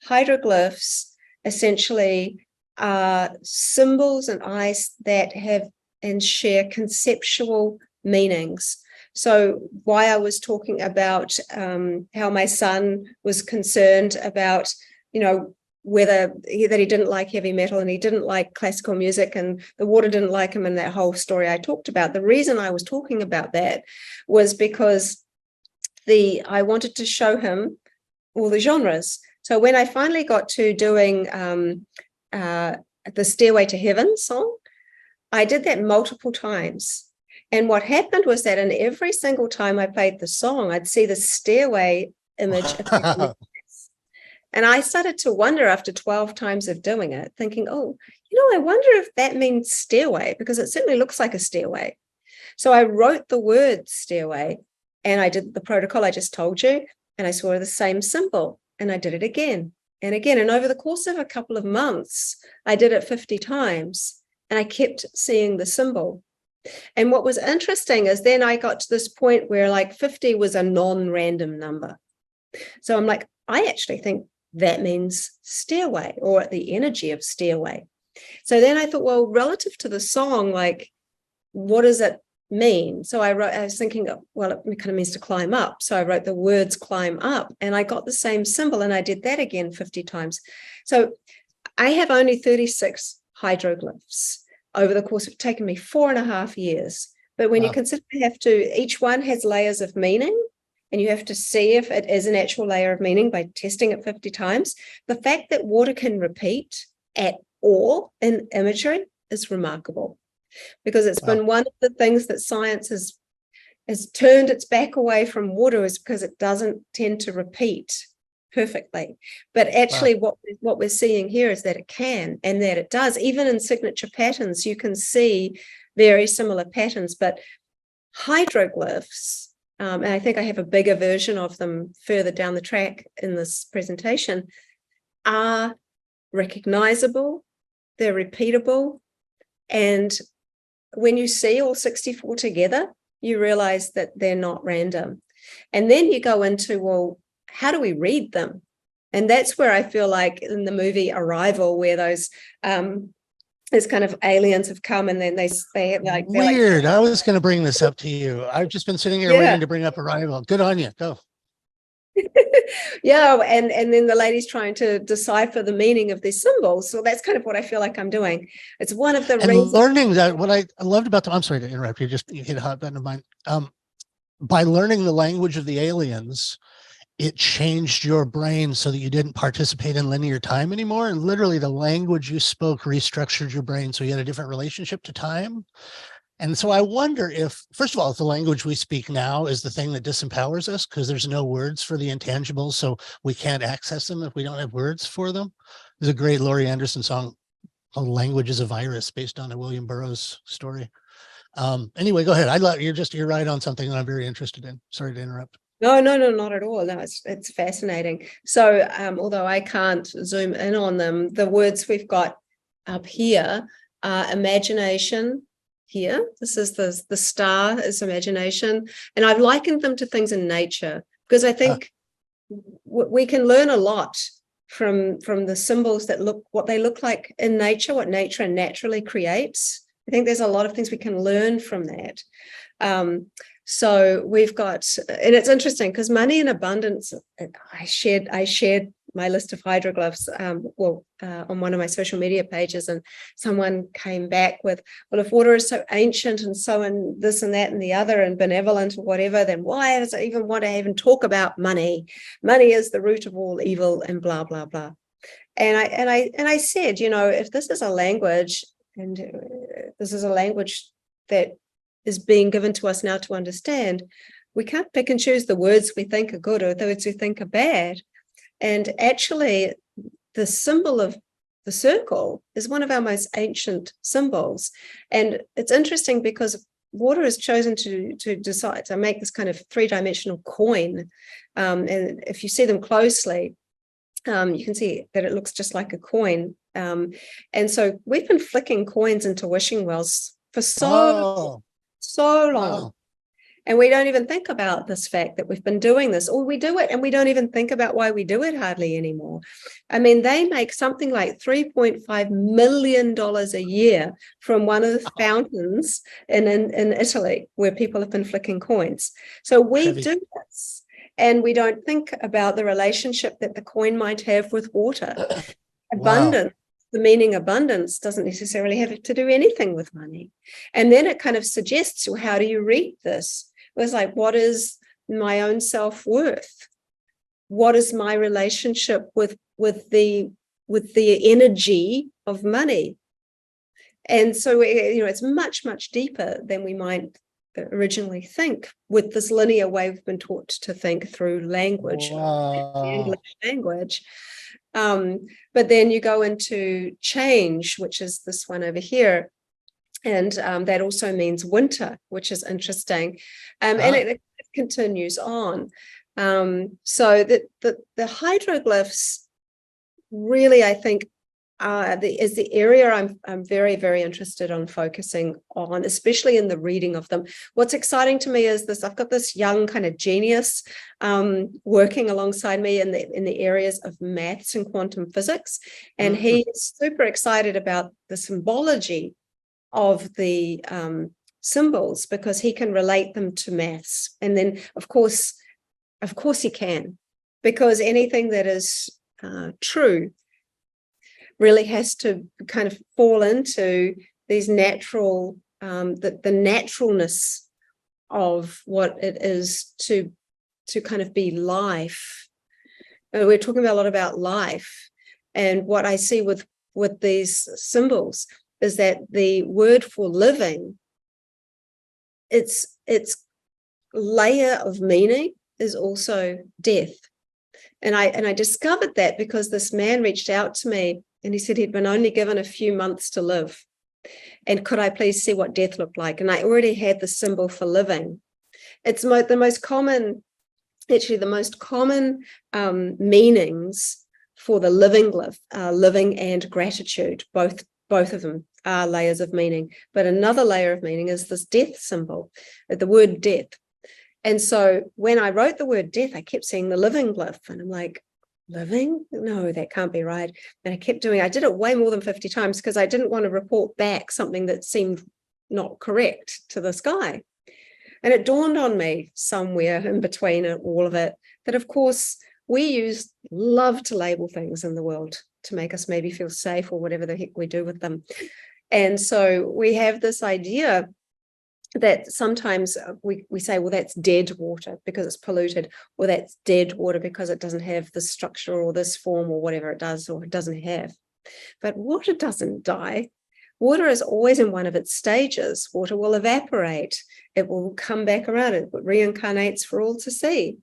hydroglyphs essentially are symbols and ice that have and share conceptual meanings. So why I was talking about how my son was concerned about, that he didn't like heavy metal and he didn't like classical music and the water didn't like him, and that whole story I talked about. The reason I was talking about that was because I wanted to show him all the genres. So when I finally got to doing the Stairway to Heaven song, I did that multiple times. And what happened was that in every single time I played the song, I'd see the stairway image. And I started to wonder after 12 times of doing it, thinking, I wonder if that means stairway, because it certainly looks like a stairway. So I wrote the word stairway and I did the protocol I just told you, and I saw the same symbol and I did it again and again. And over the course of a couple of months, I did it 50 times and I kept seeing the symbol. And what was interesting is then I got to this point where like 50 was a non-random number. So I'm like, I actually think that means stairway, or the energy of stairway. So then I thought, well, relative to the song, like, what does it mean? So I was thinking, well, it kind of means to climb up. So I wrote the words climb up and I got the same symbol and I did that again 50 times. So I have only 36 hydroglyphs over the course of taken me 4.5 years. But when you consider each one has layers of meaning, and you have to see if it is an actual layer of meaning by testing it 50 times. The fact that water can repeat at all in imagery is remarkable, because it's been one of the things that science has turned its back away from water, is because it doesn't tend to repeat perfectly. But actually what we're seeing here is that it can, and that it does. Even in signature patterns, you can see very similar patterns, but hydroglyphs, and I think I have a bigger version of them further down the track in this presentation, are recognizable, they're repeatable, and when you see all 64 together, you realize that they're not random. And then you go into, well, how do we read them? And that's where I feel like in the movie Arrival, where those kind of aliens have come and then they like weird. I was going to bring this up to you. I've just been sitting here waiting to bring up Arrival. Good on you. Go. Yeah, and then the lady's trying to decipher the meaning of these symbols. So that's kind of what I feel like I'm doing. It's one of the reasons. Learning that, what I loved about I'm sorry to interrupt you. You hit a hot button of mine. By learning the language of the aliens it changed your brain so that you didn't participate in linear time anymore. And literally the language you spoke restructured your brain so you had a different relationship to time. And so I wonder if, first of all, if the language we speak now is the thing that disempowers us because there's no words for the intangibles, so we can't access them if we don't have words for them. There's a great Laurie Anderson song called "Language is a Virus" based on a William Burroughs story. Anyway, go ahead. You're right on something that I'm very interested in. Sorry to interrupt. No, not at all. No, it's fascinating. So although I can't zoom in on them, the words we've got up here are imagination. Here, this is the star is imagination, and I've likened them to things in nature because I think we can learn a lot from the symbols that what they look like in nature, what nature naturally creates. I think there's a lot of things we can learn from that. So we've got, and it's interesting because money in abundance, I shared my list of hydroglyphs on one of my social media pages, and someone came back with, well, if water is so ancient and so and this and that and the other and benevolent or whatever, then why does it even want to even talk about money? Money is the root of all evil and blah, blah, blah. And I said, if this is a language, and this is a language that is being given to us now to understand, we can't pick and choose the words we think are good or the words we think are bad. And actually, the symbol of the circle is one of our most ancient symbols. And it's interesting because water has chosen to decide to make this kind of three-dimensional coin. And if you see them closely, you can see that it looks just like a coin. And so we've been flicking coins into wishing wells for so long. Wow. And we don't even think about this fact that we've been doing this, or we do it and we don't even think about why we do it hardly anymore. I mean, they make something like $3.5 million a year from one of the fountains in Italy where people have been flicking coins. So we do this and we don't think about the relationship that the coin might have with water. Abundance. Wow. The meaning abundance doesn't necessarily have to do anything with money. And then it kind of suggests, well, how do you read this? It was like, what is my own self-worth? What is my relationship with the energy of money? And so, it's much, much deeper than we might originally think with this linear way we've been taught to think through language, English language. But then you go into change, which is this one over here. And that also means winter, which is interesting. And it continues on. So the hydroglyphs really, I think, is the area I'm very, very interested on focusing on, especially in the reading of them. What's exciting to me is this: I've got this young kind of genius working alongside me in the areas of maths and quantum physics, and he's super excited about the symbology of the symbols because he can relate them to maths. And then, of course he can, because anything that is true really has to kind of fall into these natural, the naturalness of what it is to kind of be life. We're talking a lot about life, and what I see with these symbols is that the word for living, its layer of meaning is also death. And I discovered that because this man reached out to me and he said he'd been only given a few months to live. And could I please see what death looked like? And I already had the symbol for living. It's the most common meanings for the living glyph, living and gratitude, both of them are layers of meaning. But another layer of meaning is this death symbol, the word death. And so when I wrote the word death, I kept seeing the living glyph, and I'm like, living? No, that can't be right. And I did it way more than 50 times because I didn't want to report back something that seemed not correct to this guy. And it dawned on me somewhere in between all of it that, of course, we love to label things in the world to make us maybe feel safe or whatever the heck we do with them. And so we have this idea that sometimes we say, well, that's dead water because it's polluted, or that's dead water because it doesn't have this structure or this form or whatever it does or it doesn't have. But water doesn't die. Water is always in one of its stages. Water will evaporate. It will come back around. It reincarnates for all to see.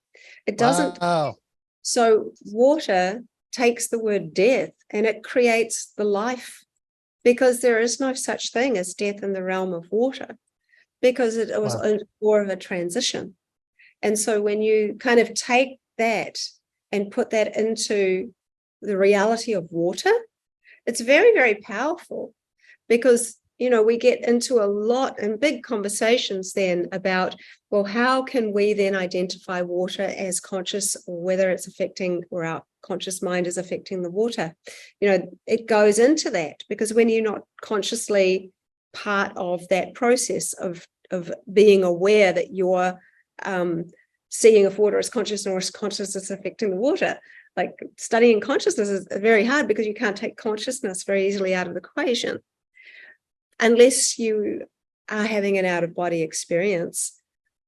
It doesn't. Wow. So water takes the word death and it creates the life, because there is no such thing as death in the realm of water, because it was more of a transition. And so when you kind of take that and put that into the reality of water, it's very, very powerful, because, you know, we get into a lot and big conversations then about, well, how can we then identify water as conscious, or whether it's affecting, or our conscious mind is affecting the water? You know, it goes into that, because when you're not consciously part of that process of being aware that you're seeing if water is conscious or is consciousness affecting the water. Like, studying consciousness is very hard, because you can't take consciousness very easily out of the equation unless you are having an out-of-body experience,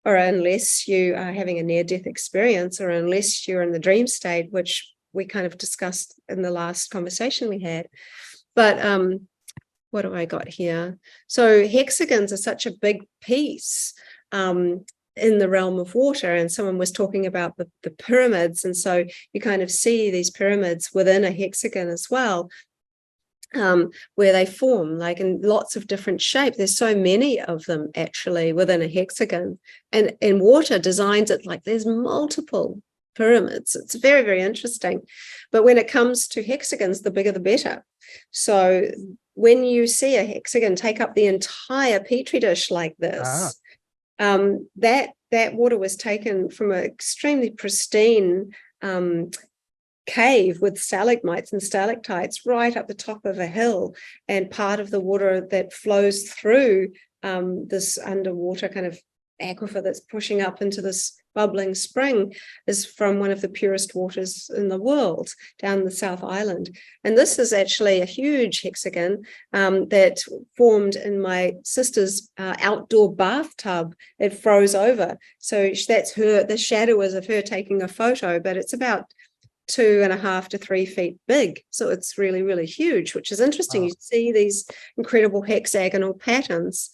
or unless you are having a near-death experience, or unless you're in the dream state, which we kind of discussed in the last conversation we had. But what have I got here? So hexagons are such a big piece in the realm of water, and someone was talking about the pyramids, and so you kind of see these pyramids within a hexagon as well, where they form, like, in lots of different shapes. There's so many of them actually within a hexagon, and water designs it like there's multiple pyramids. It's very, very interesting. But when it comes to hexagons, the bigger the better. So when you see a hexagon take up the entire petri dish like this, that water was taken from an extremely pristine cave with stalagmites and stalactites right up the top of a hill, and part of the water that flows through this underwater kind of aquifer that's pushing up into this bubbling spring is from one of the purest waters in the world down the South Island. And this is actually a huge hexagon that formed in my sister's outdoor bathtub. It froze over. So that's her, the shadow is of her taking a photo, but it's about 2.5 to 3 feet big. So it's really, really huge, which is interesting. Wow. You see these incredible hexagonal patterns.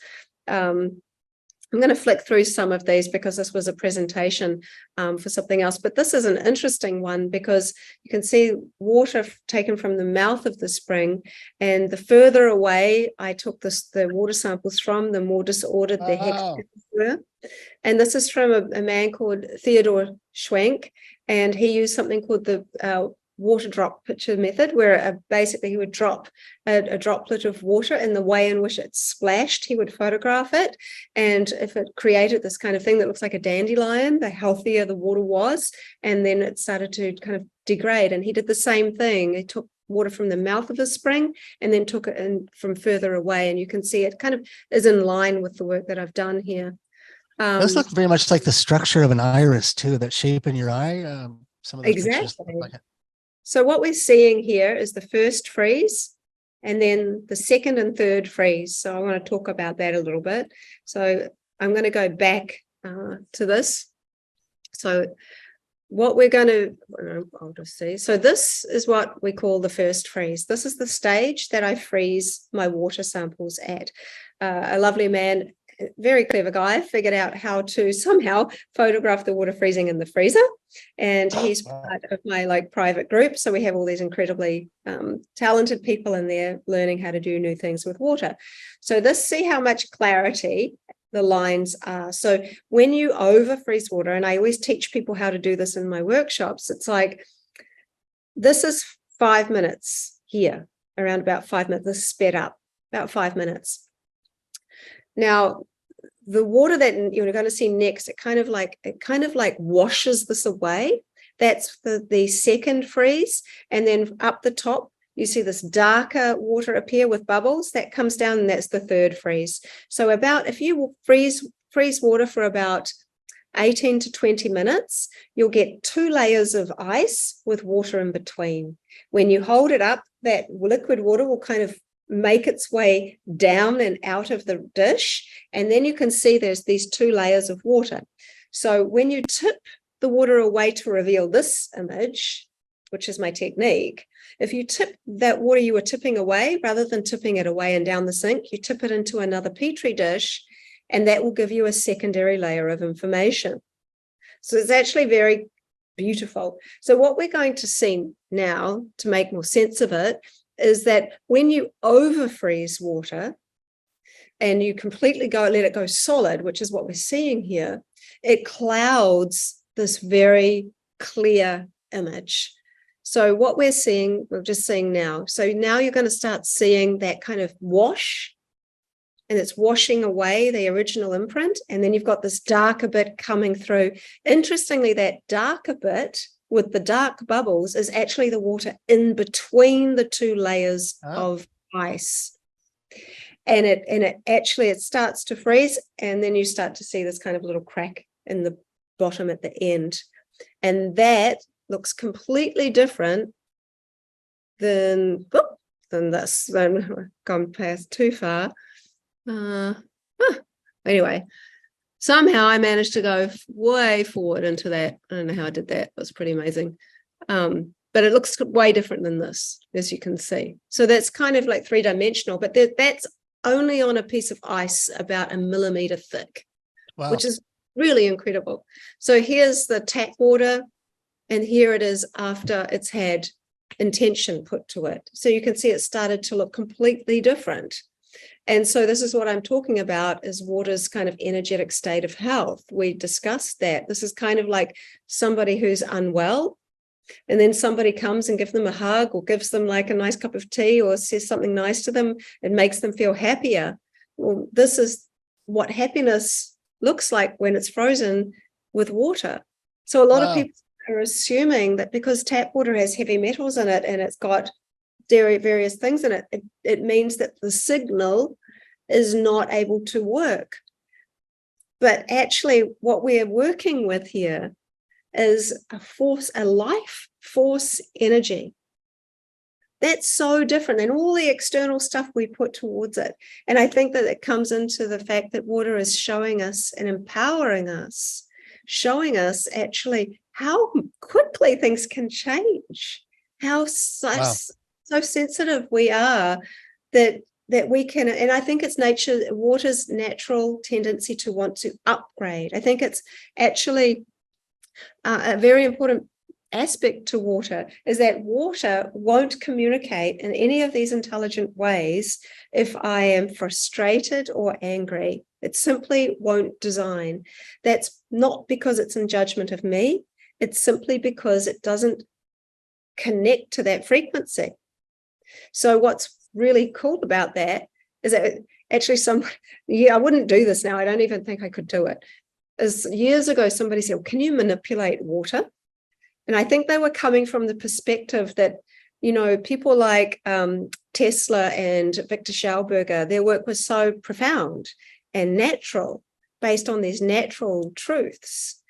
I'm going to flick through some of these because this was a presentation for something else. But this is an interesting one, because you can see water taken from the mouth of the spring, and the further away I took the water samples from, the more disordered the hexagons were. And this is from a man called Theodore Schwenk, and he used something called the water drop picture method, where basically he would drop a droplet of water, and the way in which it splashed, he would photograph it. And if it created this kind of thing that looks like a dandelion, the healthier the water was, and then it started to kind of degrade. And he did the same thing. He took water from the mouth of the spring and then took it in from further away, and you can see it kind of is in line with the work that I've done here. Those look very much like the structure of an iris too, that shape in your eye. Some of those pictures look like it. So what we're seeing here is the first frieze, and then the second and third frieze. So I want to talk about that a little bit. So I'm going to go back to this. So what we're going to, I'll just see. So this is what we call the first frieze. This is the stage that I freeze my water samples at. A lovely man, very clever guy, figured out how to somehow photograph the water freezing in the freezer, and he's part of my private group. So we have all these incredibly talented people in there learning how to do new things with water. So this, see how much clarity the lines are. So when you over freeze water, and I always teach people how to do this in my workshops, it's like, this is 5 minutes here, around about 5 minutes, this is sped up about 5 minutes. Now, the water that you're going to see next, it kind of like washes this away. That's the second freeze. And then up the top, you see this darker water appear with bubbles. That comes down, and that's the third freeze. So if you freeze water for about 18 to 20 minutes, you'll get 2 layers of ice with water in between. When you hold it up, that liquid water will kind of make its way down and out of the dish. And then you can see there's these 2 layers of water. So when you tip the water away to reveal this image, which is my technique, if you tip that water you were tipping away, rather than tipping it away and down the sink, you tip it into another Petri dish, and that will give you a secondary layer of information. So it's actually very beautiful. So what we're going to see now, to make more sense of it, is that when you overfreeze water and you completely let it go solid, which is what we're seeing here, it clouds this very clear image. So what we're just seeing now. So now you're going to start seeing that kind of wash, and it's washing away the original imprint. And then you've got this darker bit coming through. Interestingly, that darker bit with the dark bubbles is actually the water in between the 2 layers of ice. And it starts to freeze, and then you start to see this kind of little crack in the bottom at the end. And that looks completely different than this. Then I've gone past too far. Anyway, somehow I managed to go way forward into that. I don't know how I did that. It was pretty amazing. But it looks way different than this, as you can see. So that's kind of like 3-dimensional, but that's only on a piece of ice about 1 millimeter thick, Wow. which is really incredible. So here's the tap water, and here it is after it's had intention put to it. So you can see it started to look completely different. And so this is what I'm talking about, is water's kind of energetic state of health. We discussed that. This is kind of like somebody who's unwell, and then somebody comes and gives them a hug, or gives them like a nice cup of tea, or says something nice to them. It makes them feel happier. Well, this is what happiness looks like when it's frozen with water. So a lot of people are assuming that because tap water has heavy metals in it and it's got various things in it, it means that the signal is not able to work. But actually what we're working with here is a life force energy. That's so different than all the external stuff we put towards it. And I think that it comes into the fact that water is showing us and empowering us, showing us actually how quickly things can change, how so sensitive we are that we can. And I think it's water's natural tendency to want to upgrade. I think it's actually a very important aspect to water, is that water won't communicate in any of these intelligent ways if I am frustrated or angry. It simply won't design. That's not because it's in judgment of me. It's simply because it doesn't connect to that frequency. So what's really cool about that is that actually I wouldn't do this now. I don't even think I could do it. As years ago, somebody said, well, can you manipulate water? And I think they were coming from the perspective that, people like Tesla and Victor Schauberger, their work was so profound and natural, based on these natural truths.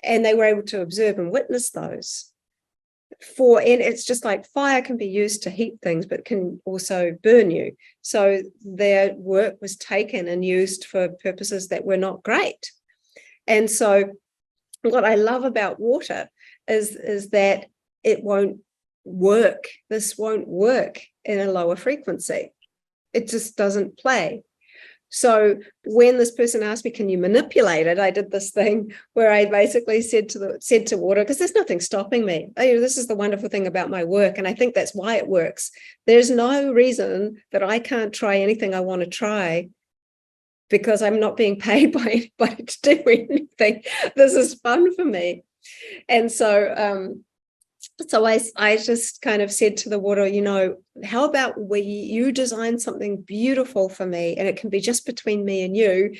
And they were able to observe and witness those. And it's just like fire can be used to heat things, but can also burn you. So their work was taken and used for purposes that were not great. And so what I love about water is that it won't work. This won't work in a lower frequency. It just doesn't play. So when this person asked me, can you manipulate it? I did this thing where I basically said to water, because there's nothing stopping me. This is the wonderful thing about my work. And I think that's why it works. There's no reason that I can't try anything I want to try, because I'm not being paid by anybody to do anything. This is fun for me. And so I just kind of said to the water, how about you design something beautiful for me, and it can be just between me and you.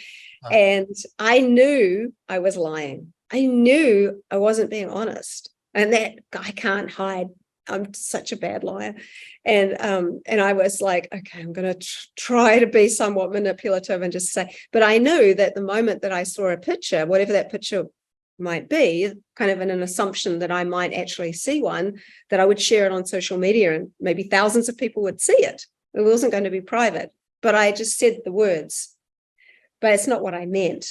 Oh. And I knew I was lying. I knew I wasn't being honest, and that I can't hide. I'm such a bad liar. And I was like, okay, I'm going to try to be somewhat manipulative and just say, but I knew that the moment that I saw a picture, whatever that picture might be, kind of in an assumption that I might actually see one, that I would share it on social media and maybe thousands of people would see it. It wasn't going to be private, but I just said the words, but it's not what I meant.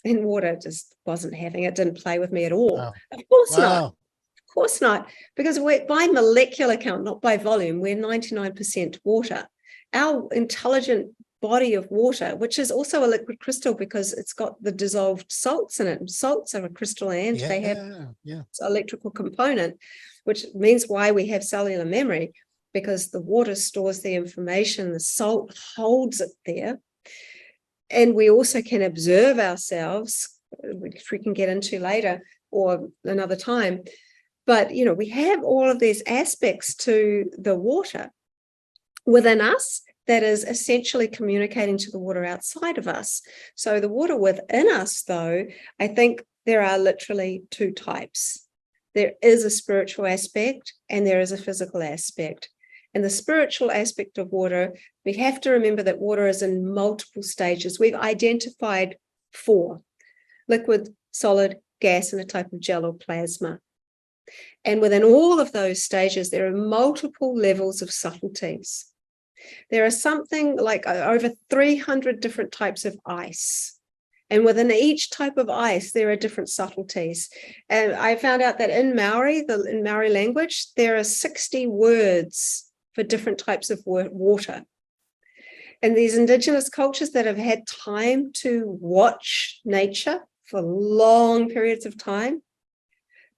And water just wasn't having it, didn't play with me at all. Wow. Of course not. Wow. Of course not, because we're by molecular count, not by volume, we're 99% water. Our intelligent body of water, which is also a liquid crystal because it's got the dissolved salts in it. Salts are a crystal and they have an electrical component, which means why we have cellular memory, because the water stores the information, the salt holds it there. And we also can observe ourselves, which we can get into later or another time. But, you know, we have all of these aspects to the water within us that is essentially communicating to the water outside of us. So the water within us, though, I think there are literally two types. There is a spiritual aspect and there is a physical aspect. And the spiritual aspect of water, we have to remember that water is in multiple stages. We've identified 4: liquid, solid, gas, and a type of gel or plasma. And within all of those stages, there are multiple levels of subtleties. There are something like over 300 different types of ice. And within each type of ice, there are different subtleties. And I found out that in Maori, in Maori language, there are 60 words for different types of water. And these indigenous cultures that have had time to watch nature for long periods of time,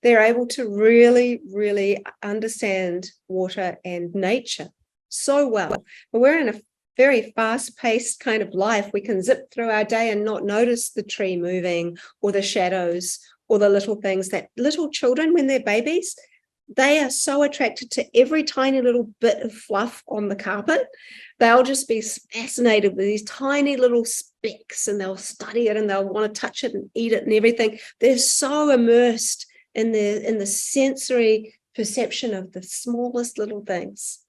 they're able to really, really understand water and nature so well. But we're in a very fast-paced kind of life. We can zip through our day and not notice the tree moving or the shadows or the little things that little children, when they're babies, they are so attracted to every tiny little bit of fluff on the carpet. They'll just be fascinated with these tiny little specks, and they'll study it and they'll want to touch it and eat it and everything. They're so immersed in the sensory perception of the smallest little things.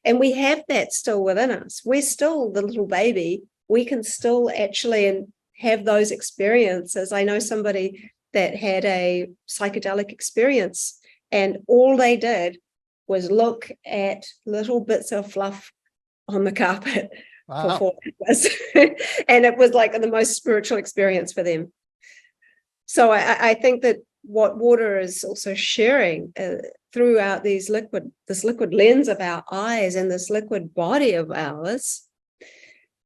And we have that still within us. We're still the little baby. We can still actually have those experiences. I know somebody that had a psychedelic experience, and all they did was look at little bits of fluff on the carpet for 4 hours. And it was like the most spiritual experience for them. So I think that what water is also sharing throughout this liquid lens of our eyes and this liquid body of ours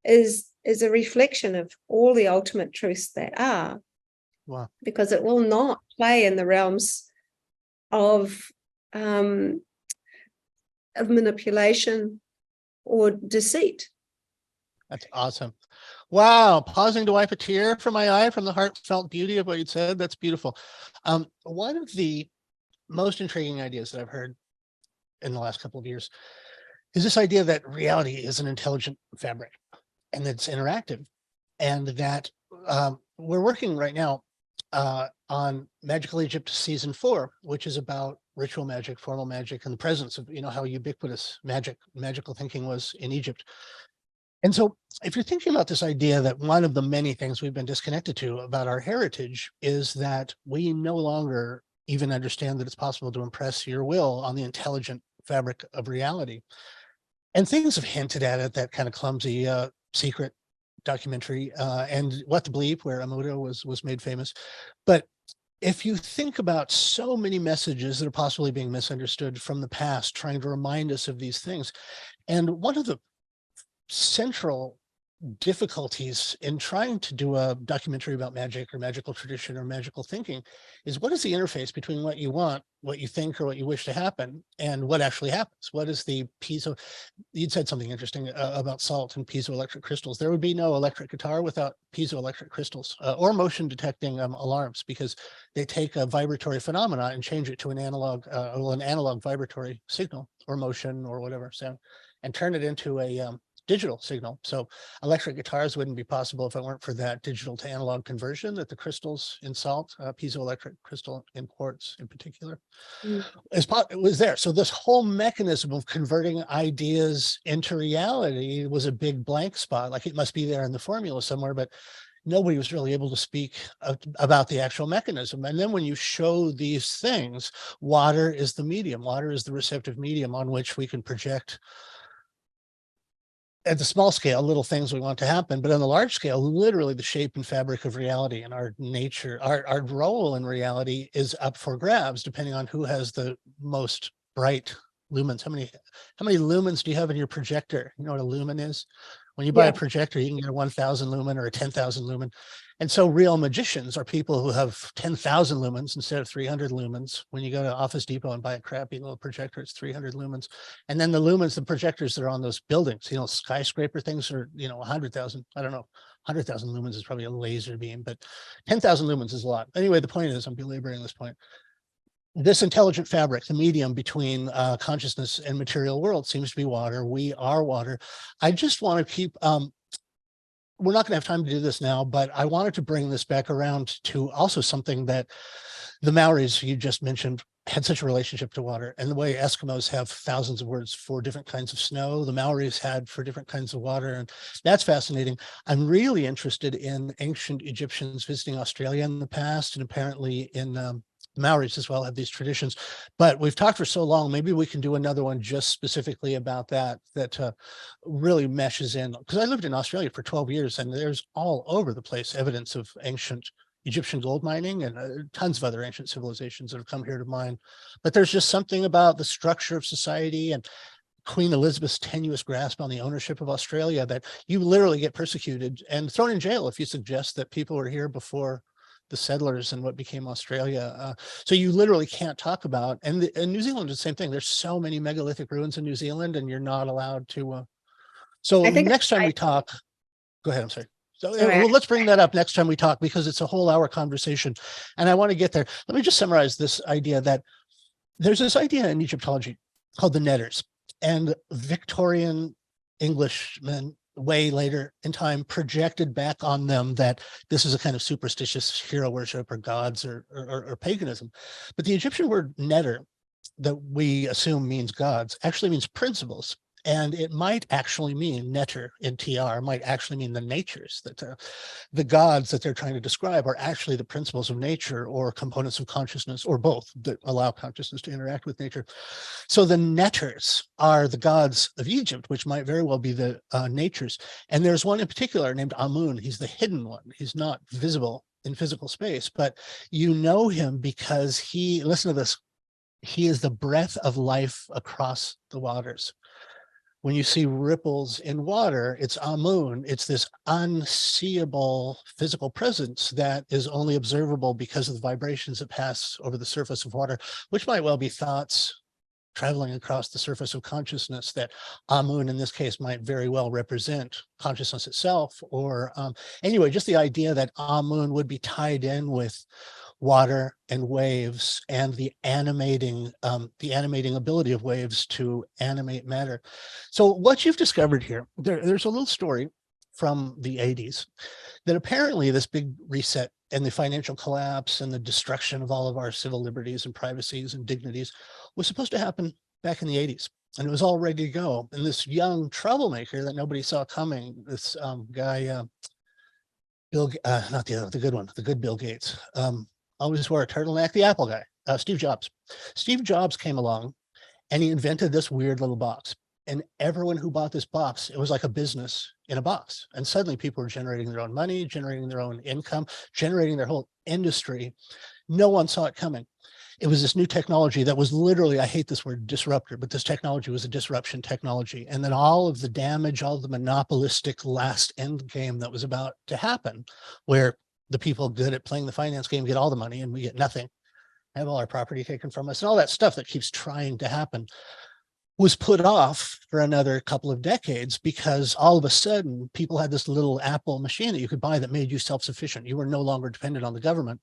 is a reflection of all the ultimate truths that are. Wow. Because it will not play in the realms of manipulation or deceit. That's awesome. Wow. Pausing to wipe a tear from my eye from the heartfelt beauty of what you said. That's beautiful. One of the most intriguing ideas that I've heard in the last couple of years is this idea that reality is an intelligent fabric and it's interactive, and that we're working right now on Magical Egypt Season 4, which is about ritual magic, formal magic, and the presence of, you know, how ubiquitous magical thinking was in Egypt. And so if you're thinking about this idea that one of the many things we've been disconnected to about our heritage is that we no longer even understand that it's possible to impress your will on the intelligent fabric of reality. And things have hinted at it, that kind of clumsy secret documentary and What to Believe, where Emoto was made famous. But if you think about so many messages that are possibly being misunderstood from the past, trying to remind us of these things, and one of the central difficulties in trying to do a documentary about magic or magical tradition or magical thinking is, what is the interface between what you want, what you think, or what you wish to happen, and what actually happens? What is the piezo? You'd said something interesting about salt and piezoelectric crystals. There would be no electric guitar without piezoelectric crystals or motion detecting alarms, because they take a vibratory phenomena and change it to an analog vibratory signal or motion or whatever sound, and turn it into a digital signal. So electric guitars wouldn't be possible if it weren't for that digital to analog conversion that the crystals in salt, piezoelectric crystal in quartz in particular, it was there. So this whole mechanism of converting ideas into reality was a big blank spot. Like, it must be there in the formula somewhere, but nobody was really able to speak about the actual mechanism. And then when you show these things, water is the medium, water is the receptive medium on which we can project at the small scale, little things we want to happen, but on the large scale, literally the shape and fabric of reality and our nature, our role in reality is up for grabs, depending on who has the most bright lumens. How many lumens do you have in your projector? You know what a lumen is? When you buy a projector, you can get a 1,000 lumen or a 10,000 lumen. And so real magicians are people who have 10,000 lumens instead of 300 lumens. When you go to Office Depot and buy a crappy little projector, it's 300 lumens. And then the lumens, the projectors that are on those buildings, skyscraper things are, 100,000, I don't know, 100,000 lumens is probably a laser beam, but 10,000 lumens is a lot. Anyway, the point is, I'm belaboring this point. This intelligent fabric, the medium between consciousness and material world, seems to be water. We are water. I just want to keep, we're not going to have time to do this now, but I wanted to bring this back around to also something that the Maoris you just mentioned had such a relationship to water, and the way Eskimos have thousands of words for different kinds of snow, the Maoris had for different kinds of water, and that's fascinating. I'm really interested in ancient Egyptians visiting Australia in the past, and apparently in Maoris as well have these traditions, but we've talked for so long, maybe we can do another one just specifically about that really meshes in, because I lived in Australia for 12 years and there's all over the place evidence of ancient Egyptian gold mining and tons of other ancient civilizations that have come here to mine. But there's just something about the structure of society and Queen Elizabeth's tenuous grasp on the ownership of Australia that you literally get persecuted and thrown in jail if you suggest that people were here before the settlers and what became Australia. So you literally can't talk about, and New Zealand is the same thing. There's so many megalithic ruins in New Zealand and you're not allowed to. So next time we talk, go ahead, I'm sorry. So well, let's bring that up next time we talk, because it's a whole hour conversation and I want to get there. Let me just summarize this idea that there's this idea in Egyptology called the netters, and Victorian Englishmen way later in time projected back on them that this is a kind of superstitious hero worship or gods or paganism. But the Egyptian word netter that we assume means gods actually means principles. And it might actually mean netter in TR, might actually mean the natures, that the gods that they're trying to describe are actually the principles of nature or components of consciousness, or both, that allow consciousness to interact with nature. So the netters are the gods of Egypt, which might very well be the natures. And there's one in particular named Amun. He's the hidden one. He's not visible in physical space, but you know him because he, listen to this, he is the breath of life across the waters. When you see ripples in water, it's Amun. It's this unseeable physical presence that is only observable because of the vibrations that pass over the surface of water, which might well be thoughts traveling across the surface of consciousness, that Amun in this case might very well represent consciousness itself. Or anyway, just the idea that Amun would be tied in with water and waves and the animating ability of waves to animate matter. So what you've discovered here, there's a little story from the 80s that apparently this big reset and the financial collapse and the destruction of all of our civil liberties and privacies and dignities was supposed to happen back in the 80s. And it was all ready to go. And this young troublemaker that nobody saw coming, this guy, Bill, not the good one, the good Bill Gates, always wore a turtleneck, the Apple guy, Steve Jobs. Steve Jobs came along and he invented this weird little box. And everyone who bought this box, it was like a business in a box. And suddenly people were generating their own money, generating their own income, generating their whole industry. No one saw it coming. It was this new technology that was literally, I hate this word disruptor, but this technology was a disruption technology. And then all of the damage, all of the monopolistic last end game that was about to happen, where the people good at playing the finance game get all the money and we get nothing, have all our property taken from us, and all that stuff that keeps trying to happen, was put off for another couple of decades because all of a sudden people had this little Apple machine that you could buy that made you self-sufficient. You were no longer dependent on the government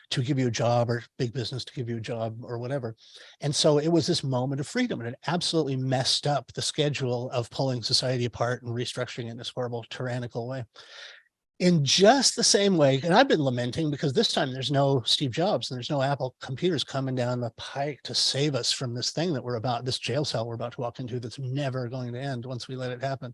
to give you a job or big business to give you a job or whatever. And so it was this moment of freedom, and it absolutely messed up the schedule of pulling society apart and restructuring it in this horrible, tyrannical way. In just the same way, and I've been lamenting because this time there's no Steve Jobs and there's no Apple computers coming down the pike to save us from this thing that we're about, this jail cell we're about to walk into that's never going to end once we let it happen.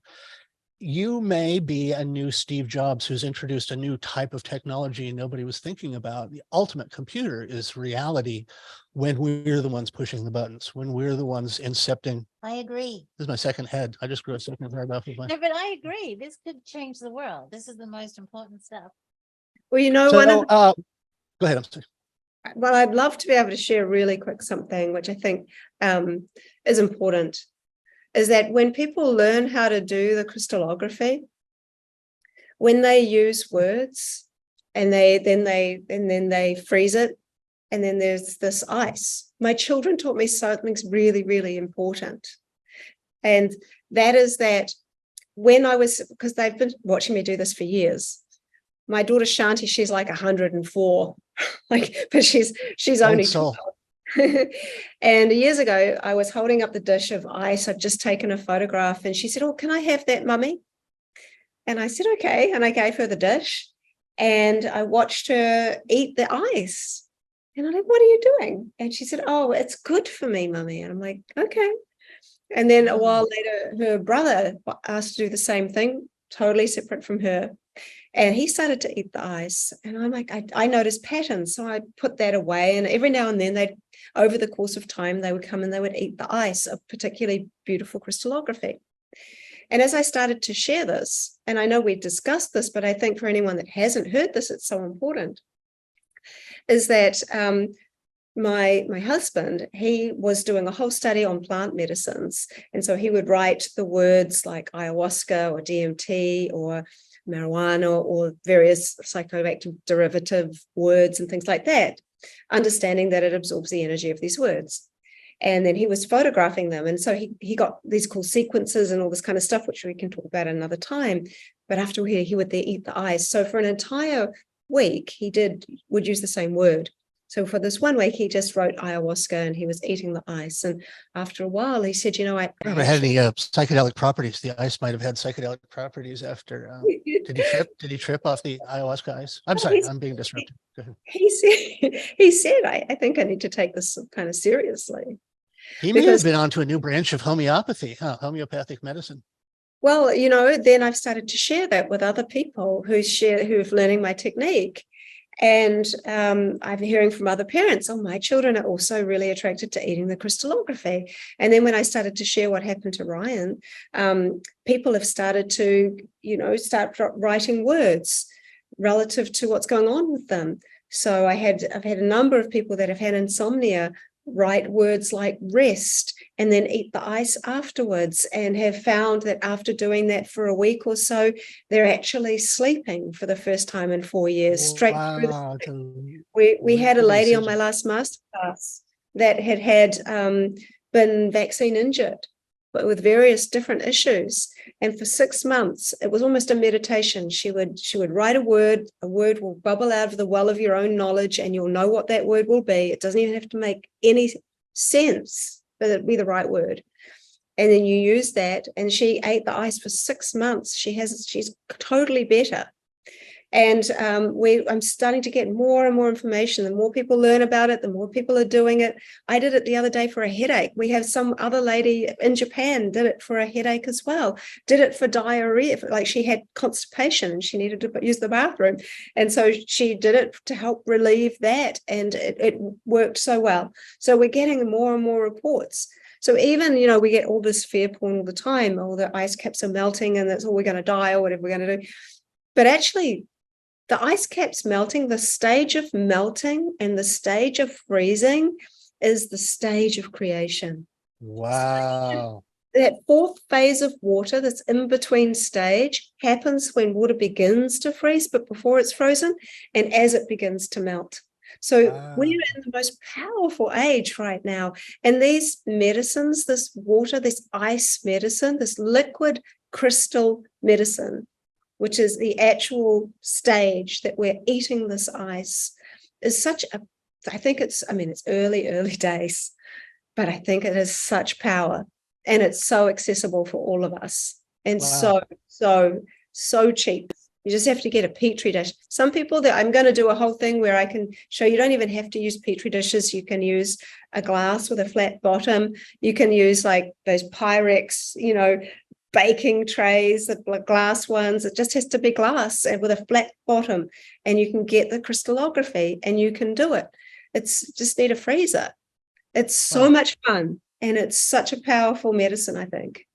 You may be a new Steve Jobs who's introduced a new type of technology nobody was thinking about. The ultimate computer is reality when we're the ones pushing the buttons, when we're the ones incepting. I agree. This is my second head. I just grew a second head off of my. No, but I agree. This could change the world. This is the most important stuff. Well, you know, So, go ahead. I'm sorry. well, I'd love to be able to share really quick something which I think is important, is that when people learn how to do the crystallography, when they use words and then they freeze it, and then there's this ice. My children taught me something's really, really important. And that is that when I was, because they've been watching me do this for years. My daughter Shanti, she's like 104, but she's only 12. And years ago, I was holding up the dish of ice. I'd just taken a photograph, and she said, "Oh, can I have that, Mummy?" And I said, "Okay." And I gave her the dish, and I watched her eat the ice. And I'm like, "What are you doing?" And she said, "Oh, it's good for me, Mummy." And I'm like, "Okay." And then a while later, her brother asked to do the same thing, totally separate from her. And he started to eat the ice. And I'm like, I noticed patterns. So I put that away. And every now and then, over the course of time, they would come and they would eat the ice of particularly beautiful crystallography. And as I started to share this, and I know we discussed this, but I think for anyone that hasn't heard this, it's so important, is that my husband, he was doing a whole study on plant medicines. And so he would write the words like ayahuasca or DMT or marijuana or various psychoactive derivative words and things like that, understanding that it absorbs the energy of these words. And then he was photographing them. And so he got these cool sequences and all this kind of stuff, which we can talk about another time. But after he would eat the ice. So for an entire week, he would use the same word. So for this one week, he just wrote ayahuasca and he was eating the ice. And after a while, he said, I never had any psychedelic properties. The ice might have had psychedelic properties after. Did he trip off the ayahuasca ice? I'm sorry, I'm being disruptive. Go ahead. He said, I think I need to take this kind of seriously. He may have been onto a new branch of homeopathy, homeopathic medicine. Well, then I've started to share that with other people who've learning my technique. And I'm hearing from other parents, oh, my children are also really attracted to eating the crystallography. And then when I started to share what happened to Ryan, people have started to, start writing words relative to what's going on with them. So I've had a number of people that have had insomnia write words like rest and then eat the ice afterwards, and have found that after doing that for a week or so, they're actually sleeping for the first time in 4 years straight through. We had a lady on my last masterclass that had been vaccine injured, but with various different issues. And for 6 months, it was almost a meditation. She would write a word will bubble out of the well of your own knowledge, and you'll know what that word will be. It doesn't even have to make any sense, but it'd be the right word. And then you use that, and she ate the ice for 6 months. She's totally better. And I'm starting to get more and more information. The more people learn about it, the more people are doing it. I did it the other day for a headache. We have some other lady in Japan did it for a headache as well. Did it for diarrhea, like she had constipation and she needed to use the bathroom. And so she did it to help relieve that. And it worked so well. So we're getting more and more reports. So even, we get all this fear porn all the time. Oh, the ice caps are melting and that's all we're going to die or whatever we're going to do. But actually, the ice caps melting, the stage of melting and the stage of freezing is the stage of creation. Wow. That fourth phase of water, this in-between stage, happens when water begins to freeze, but before it's frozen and as it begins to melt. So we're in the most powerful age right now. And these medicines, this water, this ice medicine, this liquid crystal medicine, which is the actual stage that we're eating this ice, is I think it's early days, but I think it has such power, and it's so accessible for all of us, and so cheap. You just have to get a petri dish. Some people I'm going to do a whole thing where I can show you don't even have to use petri dishes. You can use a glass with a flat bottom. You can use like those Pyrex, baking trays, the glass ones. It just has to be glass and with a flat bottom, and you can get the crystallography and you can do it. It's just need a freezer. It's so Wow. much fun, and it's such a powerful medicine, I think.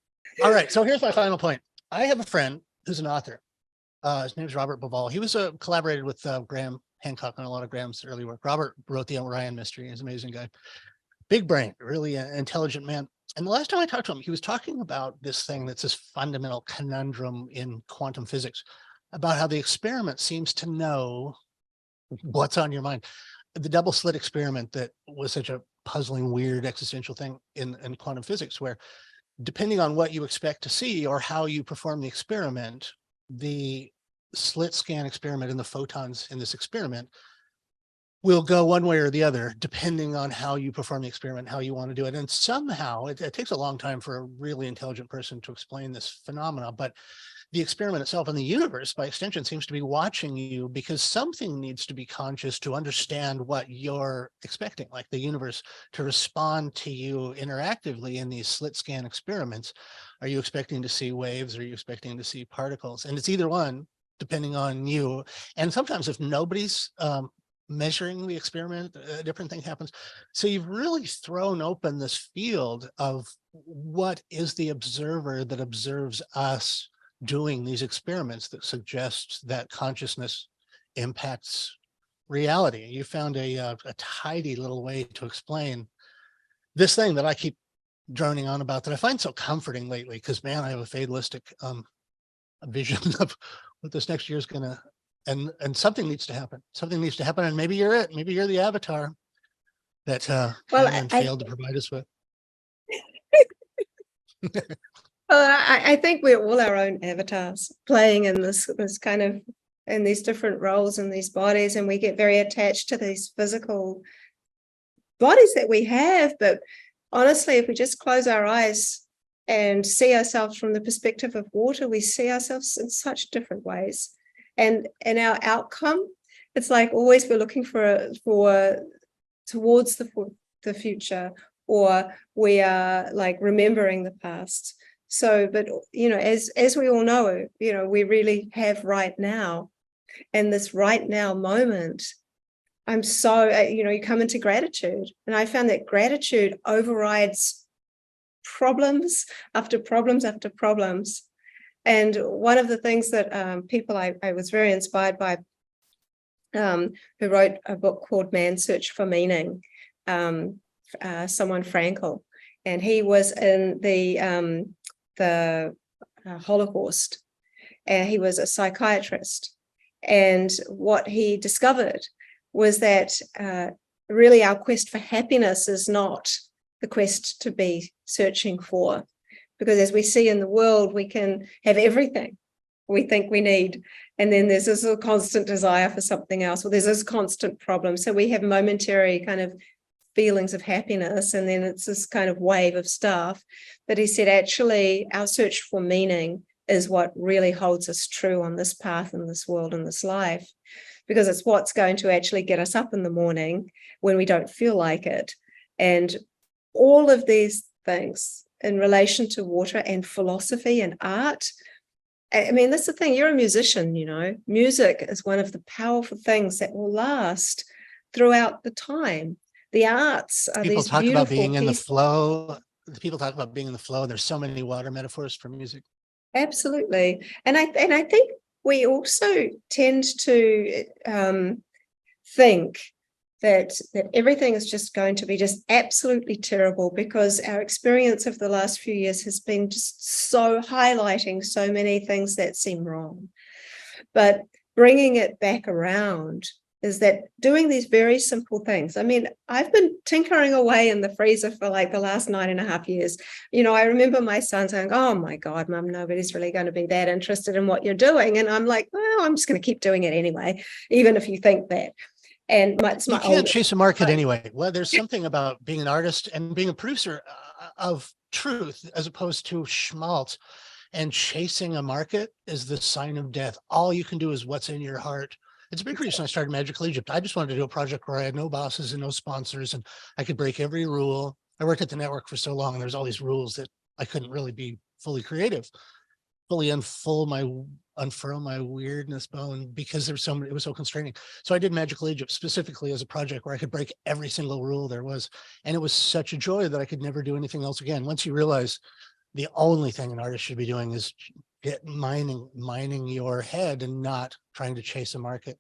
All right. So here's my final point. I have a friend who's an author. His name's Robert Bovall. He was collaborated with Graham Hancock on a lot of Graham's early work. Robert wrote the Orion Mystery. He's an amazing guy. Big brain, really intelligent man. And the last time I talked to him, he was talking about this thing that's this fundamental conundrum in quantum physics, about how the experiment seems to know what's on your mind. The double slit experiment that was such a puzzling, weird existential thing in quantum physics, where depending on what you expect to see or how you perform the experiment, the slit scan experiment and the photons in this experiment will go one way or the other, depending on how you perform the experiment, how you want to do it. And somehow it takes a long time for a really intelligent person to explain this phenomena, but the experiment itself and the universe, by extension, seems to be watching you, because something needs to be conscious to understand what you're expecting, like the universe to respond to you interactively in these slit scan experiments. Are you expecting to see waves? Are you expecting to see particles? And it's either one, depending on you. And sometimes if nobody's measuring the experiment, a different thing happens. So you've really thrown open this field of what is the observer that observes us doing these experiments that suggests that consciousness impacts reality. You found a tidy little way to explain this thing that I keep droning on about, that I find so comforting lately, because man, I have a fatalistic vision of what this next year is gonna, and something needs to happen. Something needs to happen, and maybe you're it. Maybe you're the avatar that Well, Cameron failed to provide us with. I think we're all our own avatars playing in this kind of, in these different roles in these bodies, and we get very attached to these physical bodies that we have. But honestly, if we just close our eyes and see ourselves from the perspective of water, we see ourselves in such different ways. And our outcome, it's like always we're looking for towards the future, or we are like remembering the past. So, but as we all know, we really have right now, and this right now moment. I'm so you come into gratitude, and I found that gratitude overrides problems after problems after problems. And one of the things that people I was very inspired by, who wrote a book called Man's Search for Meaning, someone Frankel, and he was in the Holocaust, and he was a psychiatrist. And what he discovered was that really our quest for happiness is not the quest to be searching for. Because as we see in the world, we can have everything we think we need. And then there's this constant desire for something else, or there's this constant problem. So we have momentary kind of feelings of happiness, and then it's this kind of wave of stuff. But he said, actually, our search for meaning is what really holds us true on this path, in this world, in this life, because it's what's going to actually get us up in the morning when we don't feel like it. And all of these things in relation to water and philosophy and art. I mean, that's the thing. You're a musician, music is one of the powerful things that will last throughout the time. The arts are People these talk beautiful about being in the pieces. flow. People talk about being in the flow. There's so many water metaphors for music. Absolutely. And I think we also tend to think that everything is just going to be just absolutely terrible, because our experience of the last few years has been just so highlighting so many things that seem wrong. But bringing it back around is that doing these very simple things. I mean, I've been tinkering away in the freezer for like the last 9.5 years. I remember my son saying, "Oh my God, Mum, nobody's really going to be that interested in what you're doing." And I'm like, "Well, I'm just going to keep doing it anyway, even if you think that." And you can't chase a market anyway. Well, there's something about being an artist and being a producer of truth as opposed to schmaltz, and chasing a market is the sign of death. All you can do is what's in your heart. It's a big reason I started Magical Egypt. I just wanted to do a project where I had no bosses and no sponsors, and I could break every rule. I worked at the network for so long, and there's all these rules that I couldn't really be fully creative. fully unfurl my weirdness bone because it was so constraining. So I did Magical Egypt specifically as a project where I could break every single rule there was. And it was such a joy that I could never do anything else again. Once you realize the only thing an artist should be doing is mining your head and not trying to chase a market.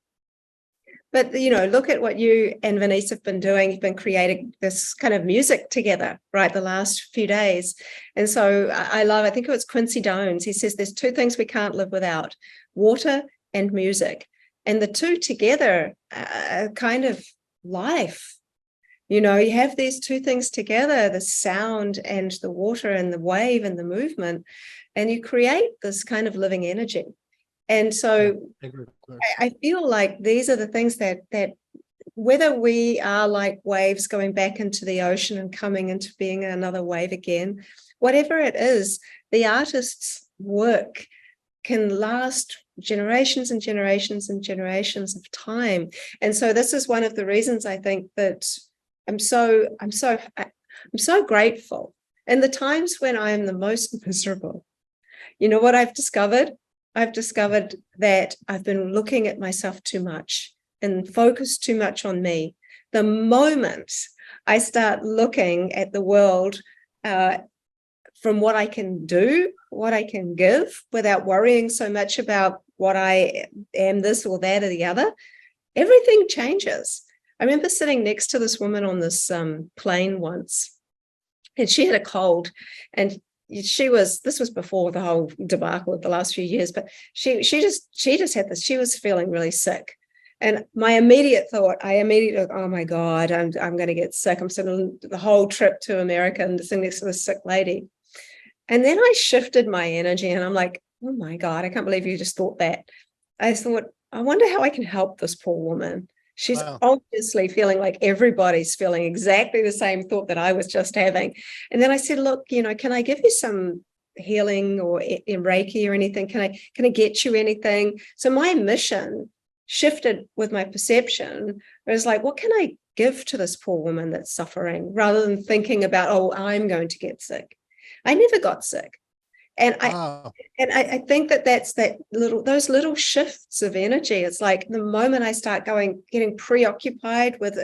But, look at what you and Venice have been doing. You've been creating this kind of music together, right, the last few days. And so I think it was Quincy Jones. He says there's two things we can't live without: water and music. And the two together are kind of life. You have these two things together, the sound and the water and the wave and the movement, and you create this kind of living energy. And so I feel like these are the things that whether we are like waves going back into the ocean and coming into being another wave again, whatever it is, the artist's work can last generations and generations and generations of time. And so this is one of the reasons I think that I'm so grateful. In the times when I am the most miserable, what I've discovered? I've discovered that I've been looking at myself too much and focused too much on me. The moment I start looking at the world from what I can do, what I can give, without worrying so much about what I am, this or that or the other, everything changes. I remember sitting next to this woman on this plane once, and she had a cold, and this was before the whole debacle of the last few years, but she just had this, she was feeling really sick. And my immediate thought, oh my God, I'm going to get sick. I'm sitting the whole trip to America and sitting next to this sick lady. And then I shifted my energy and I'm like, oh my God, I can't believe you just thought that. I thought, I wonder how I can help this poor woman. She's obviously feeling like everybody's feeling exactly the same thought that I was just having. And then I said, look, can I give you some healing or in Reiki or anything? Can I get you anything? So my mission shifted with my perception. It was like, what can I give to this poor woman that's suffering, rather than thinking about, oh, I'm going to get sick. I never got sick. And I think that's those little shifts of energy. It's like the moment I start getting preoccupied with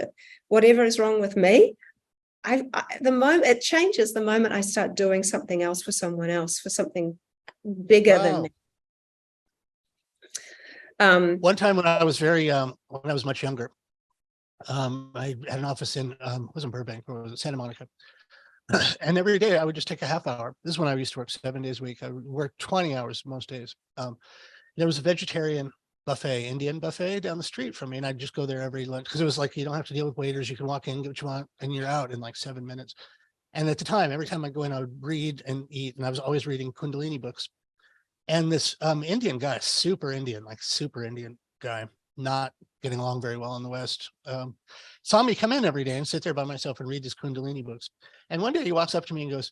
whatever is wrong with me, the moment it changes, the moment I start doing something else for someone else, for something bigger than me. One time when I was when I was much younger, I had an office in it wasn't Burbank, or was it Santa Monica? And every day I would just take a half hour. This is when I used to work 7 days a week. I would work 20 hours most days. There was a vegetarian buffet, Indian buffet down the street from me. And I'd just go there every lunch, because it was like, you don't have to deal with waiters. You can walk in, get what you want, and you're out in like 7 minutes. And at the time, every time I go in, I would read and eat. And I was always reading Kundalini books. And this Indian guy, super Indian guy, not getting along very well in the West, saw me come in every day and sit there by myself and read his Kundalini books. And one day he walks up to me and goes,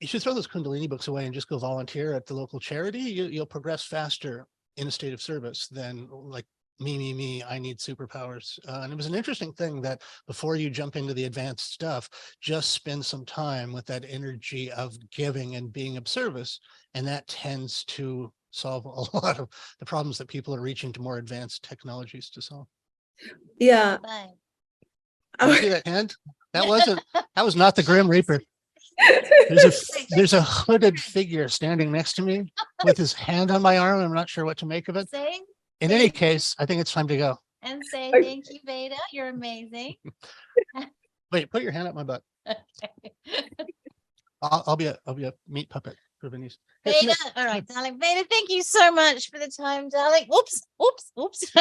you should throw those Kundalini books away and just go volunteer at the local charity. You'll progress faster in a state of service than like me, I need superpowers. And it was an interesting thing that before you jump into the advanced stuff, just spend some time with that energy of giving and being of service. And that tends to solve a lot of the problems that people are reaching to more advanced technologies to solve. Yeah. Did you see that hand? That was not the Grim Reaper. There's a hooded figure standing next to me with his hand on my arm. I'm not sure what to make of it. In any case, I think it's time to go. And say thank you, Veda. You're amazing. Wait, put your hand up my butt. Okay. I'll be a meat puppet for Venice. Veda, all right, darling. Veda, thank you so much for the time, darling. Oops.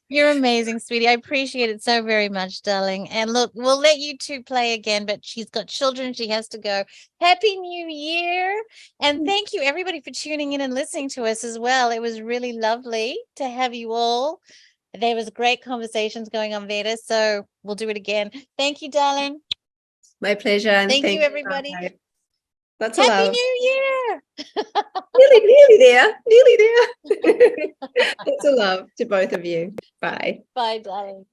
You're amazing, sweetie. I appreciate it so very much, darling. And look, we'll let you two play again, but she's got children. She has to go. Happy New Year. And thank you, everybody, for tuning in and listening to us as well. It was really lovely to have you all. There was great conversations going on, Veda. So we'll do it again. Thank you, darling. My pleasure. And thank you, everybody. That's Happy New Year. Nearly there. Lots of love to both of you. Bye. Bye, darling.